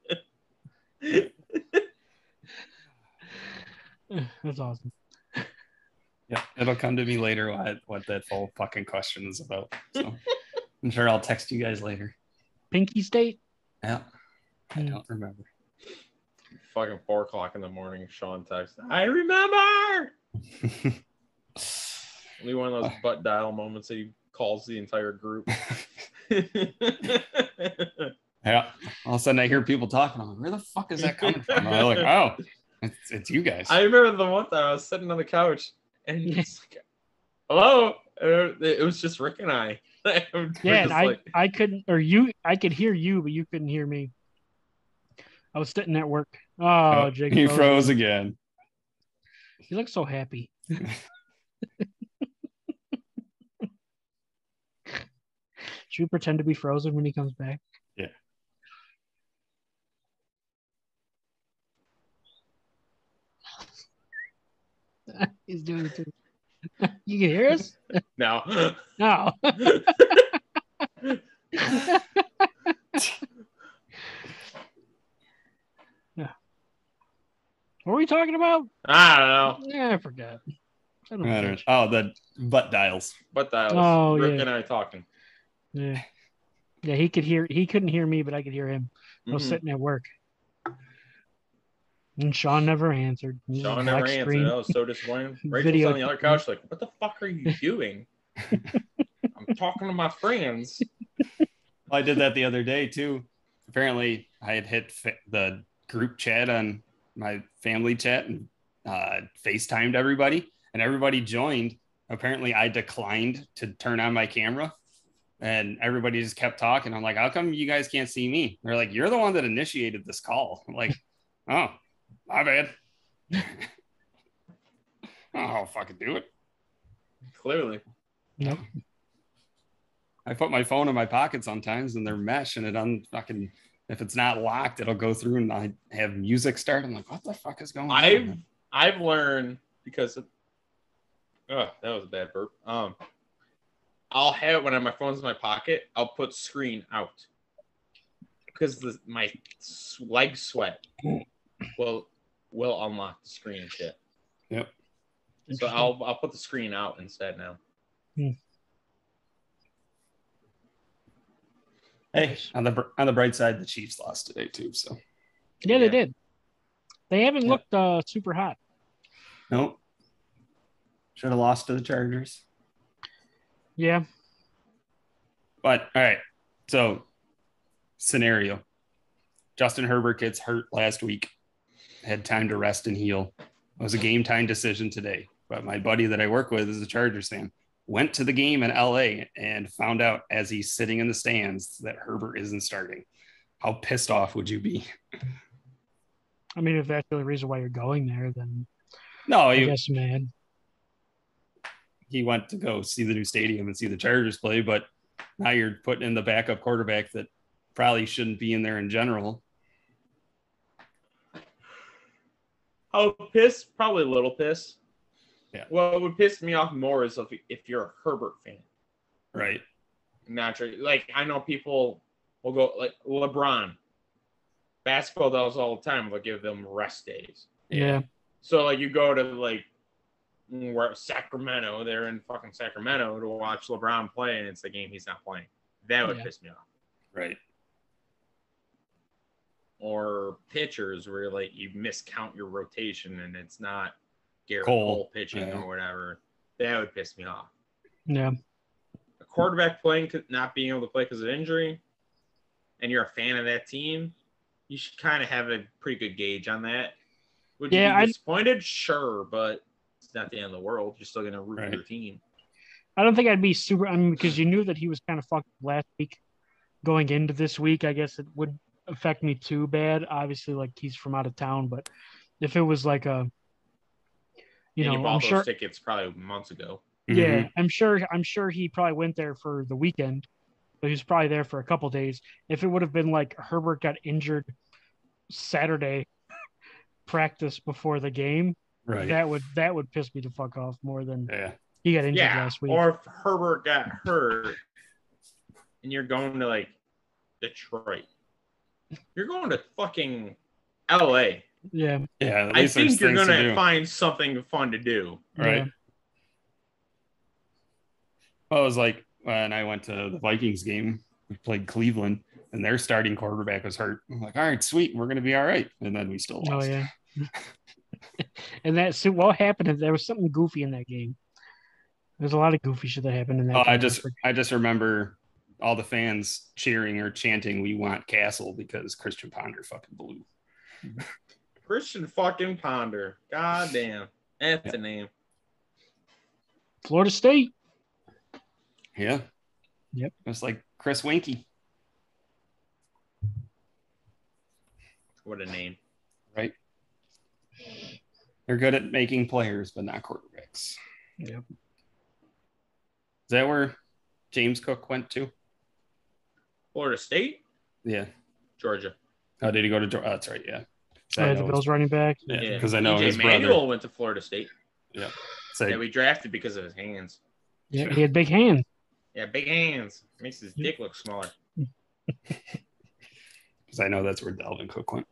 That's awesome. Yeah, it'll come to me later what that full fucking question is about. So I'm sure I'll text you guys later. Pinky State? Yeah. I don't remember. Fucking 4:00 in the morning, Sean texts, I remember! Only one of those butt dial moments that he calls the entire group. Yeah. All of a sudden I hear people talking. I'm like, where the fuck is that coming from? I'm like, oh, it's you guys. I remember the one time I was sitting on the couch and it's like, hello? It was just Rick and I. Yeah, and I couldn't, or I could hear you, but you couldn't hear me. I was sitting at work. Oh, Jake. He froze again. He looks so happy. Should we pretend to be frozen when he comes back? Yeah. He's doing it too. You can hear us? No. No. Yeah. What were we talking about? I don't know. Yeah, I forgot. Oh, the butt dials. Butt dials. Oh, Rick yeah. and I talking. Yeah. Yeah, he couldn't hear me, but I could hear him. I was sitting at work. And Sean never answered. Sean never answered. I was so disappointed. Rachel's on the other couch like, what the fuck are you doing? I'm talking to my friends. Well, I did that the other day too. Apparently I had hit the group chat on my family chat and FaceTimed everybody, and everybody joined. Apparently I declined to turn on my camera, and everybody just kept talking. I'm like, how come you guys can't see me? They're like, you're the one that initiated this call. I'm like, oh, my bad. I'll fucking do it. Clearly. Nope. I put my phone in my pocket sometimes and they're mesh, and if it's not locked, it'll go through and I have music start. I'm like, what the fuck is going on? I've learned because that was a bad burp. I'll have it when my phone's in my pocket, I'll put screen out because my leg sweat will unlock the screen and shit. Yep. So I'll put the screen out instead now. Hey, on the bright side, the Chiefs lost today too. So yeah, they did. They haven't looked super hot. Nope. Should have lost to the Chargers. Yeah. But all right. So scenario. Justin Herbert gets hurt last week. Had time to rest and heal. It was a game time decision today. But my buddy that I work with is a Chargers fan. Went to the game in LA and found out as he's sitting in the stands that Herbert isn't starting. How pissed off would you be? I mean, if that's the only reason why you're going there, then no, I guess, man. He went to go see the new stadium and see the Chargers play, but now you're putting in the backup quarterback that probably shouldn't be in there in general. Oh, pissed? Probably a little pissed. Yeah. What would piss me off more is if you're a Herbert fan. Right. Naturally. Like, I know people will go, like, LeBron. Basketball does all the time. They'll give them rest days. Yeah. So, like, you go to, like, where Sacramento, they're in fucking Sacramento to watch LeBron play, and it's the game he's not playing. That would piss me off. Right. Or pitchers where like you miscount your rotation and it's not Garrett Cole pitching or whatever. That would piss me off. Yeah. A quarterback not being able to play because of injury, and you're a fan of that team, you should kind of have a pretty good gauge on that. Would you be disappointed? Sure, but it's not the end of the world. You're still going to root for your team. I don't think I'd be super. I mean, because you knew that he was kind of fucked last week. Going into this week, I guess it would affect me too bad. Obviously, like he's from out of town, but if it was like a, you bought those tickets probably months ago. Yeah, I'm sure he probably went there for the weekend, but he was probably there for a couple days. If it would have been like Herbert got injured Saturday practice before the game, right? That would piss me the fuck off more than he got injured last week. Or if Herbert got hurt and you're going to like Detroit. You're going to fucking LA. Yeah. Yeah. I think you're going to find something fun to do. Right. Yeah. Well, it was like when I went to the Vikings game, we played Cleveland, and their starting quarterback was hurt. I'm like, all right, sweet. We're going to be all right. And then we still lost. Oh, yeah. And what happened? There was something goofy in that game. There's a lot of goofy shit that happened in that game. I just remember all the fans cheering or chanting, "We want Castle," because Christian Ponder fucking blew. Christian fucking Ponder. God damn. That's a name. Florida State. Yeah. Yep. It's like Chris Winky. What a name. Right. They're good at making players, but not quarterbacks. Yep. Is that where James Cook went to? Florida State? Yeah. Georgia. Oh, did he go to Georgia? Oh, that's right, yeah. The Bills running back? Yeah, because I know his brother. Manuel went to Florida State. Yeah. That we drafted because of his hands. Yeah, he had big hands. Yeah, big hands. Makes his dick look smaller. Because I know that's where Dalvin Cook went.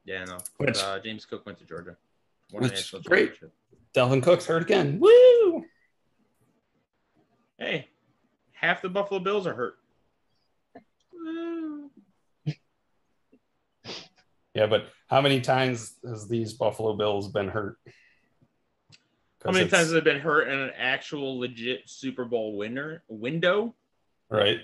Yeah, no. James Cook went to Georgia. Which great. Dalvin Cook's hurt again. Woo! Hey, half the Buffalo Bills are hurt. Woo. Yeah, but how many times has these Buffalo Bills been hurt? How many times have they been hurt in an actual legit Super Bowl window? Right.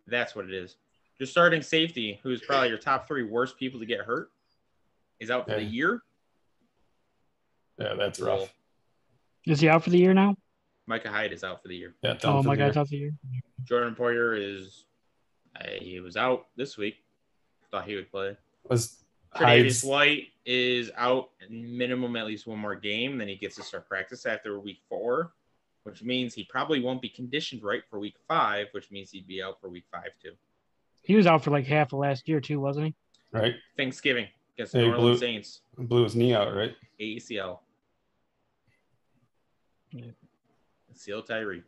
That's what it is. Your starting safety, who's probably your top 3 worst people to get hurt, is out for the year. Yeah, that's rough. Is he out for the year now? Micah Hyde is out for the year. Yeah, Micah's out for the year. Jordan Poyer he was out this week. Thought he would play. Tre'Davious White is out minimum at least one more game. Then he gets to start practice after week 4, which means he probably won't be conditioned right for week 5, which means he'd be out for week 5 too. He was out for like half of last year too, wasn't he? Right. Thanksgiving against the New Orleans Saints. Blew his knee out, right? ACL. Yeah. Seal Tyree.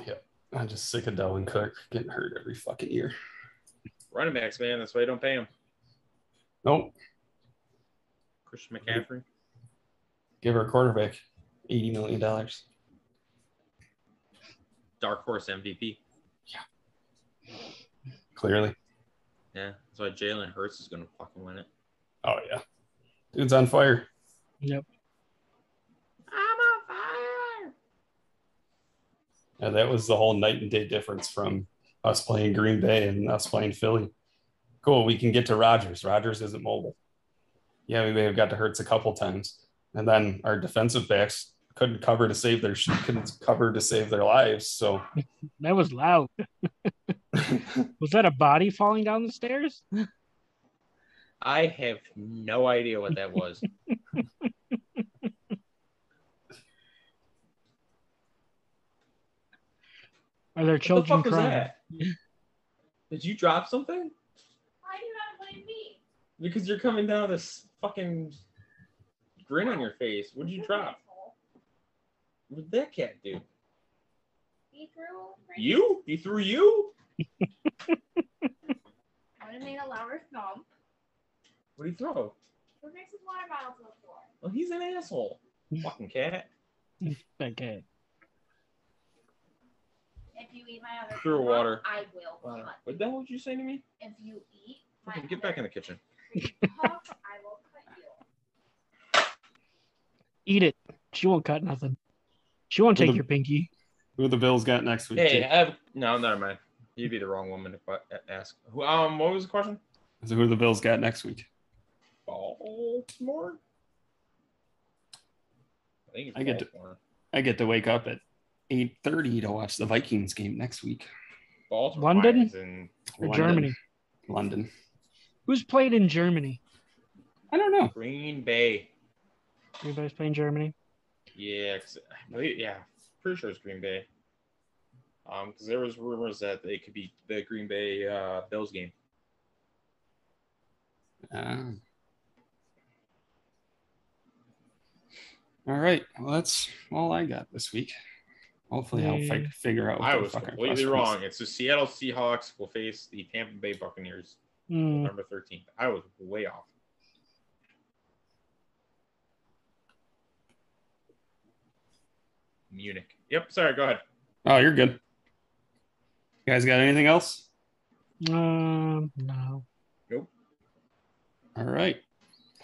Yeah. I'm just sick of Dalvin Cook getting hurt every fucking year. Running backs, man. That's why you don't pay him. Nope. Christian McCaffrey. Give her a quarterback $80 million. Dark horse MVP. Yeah. Clearly. Yeah. That's why Jalen Hurts is going to fucking win it. Oh, yeah. Dude's on fire. Yep. I'm on fire. Yeah, that was the whole night and day difference from us playing Green Bay and us playing Philly. Cool, we can get to Rodgers. Rodgers isn't mobile. Yeah, we may have got to Hurts a couple times. And then our defensive backs couldn't cover to save their lives. So that was loud. Was that a body falling down the stairs? I have no idea what that was. Are there children what the fuck crying? Was that? Did you drop something? Why do you not blame me? Because you're coming down with this fucking grin on your face. What did you drop? What did that cat do? He threw you? He threw you? I made a louder thump. What did he throw? Who makes his water bottle to the floor? Well, he's an asshole. Fucking cat. That cat. If you eat my other Threw water. I will cut. What the hell did you say to me? If you eat my Get back in the kitchen. puff, I will cut you. Eat it. She won't cut nothing. She won't take your pinky. Who the Bills got next week? Hey, no, never mind. You'd be the wrong woman to ask. What was the question? So who the Bills got next week? Baltimore. I think it's Baltimore. I get to wake up at 8:30 to watch the Vikings game next week. Baltimore. London or Germany? London. Who's played in Germany? I don't know. Green Bay. Everybody's playing Germany. Yeah, pretty sure it's Green Bay. Because there was rumors that they could be the Green Bay Bills game. All right. Well, that's all I got this week. Hopefully, I'll figure out. I was completely wrong. It's the Seattle Seahawks will face the Tampa Bay Buccaneers, November 13th. I was way off. Munich. Yep. Sorry. Go ahead. Oh, you're good. You guys got anything else? No. Nope. All right.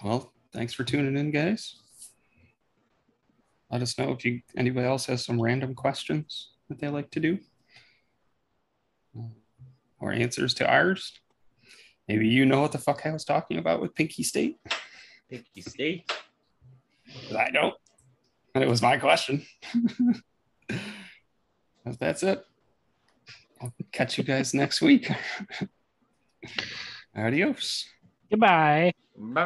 Well, thanks for tuning in, guys. Let us know if anybody else has some random questions that they like to do or answers to ours. Maybe you know what the fuck I was talking about with Pinky State. Pinky State? I don't. And it was my question. That's it. I'll catch you guys next week. Adios. Goodbye. Bye.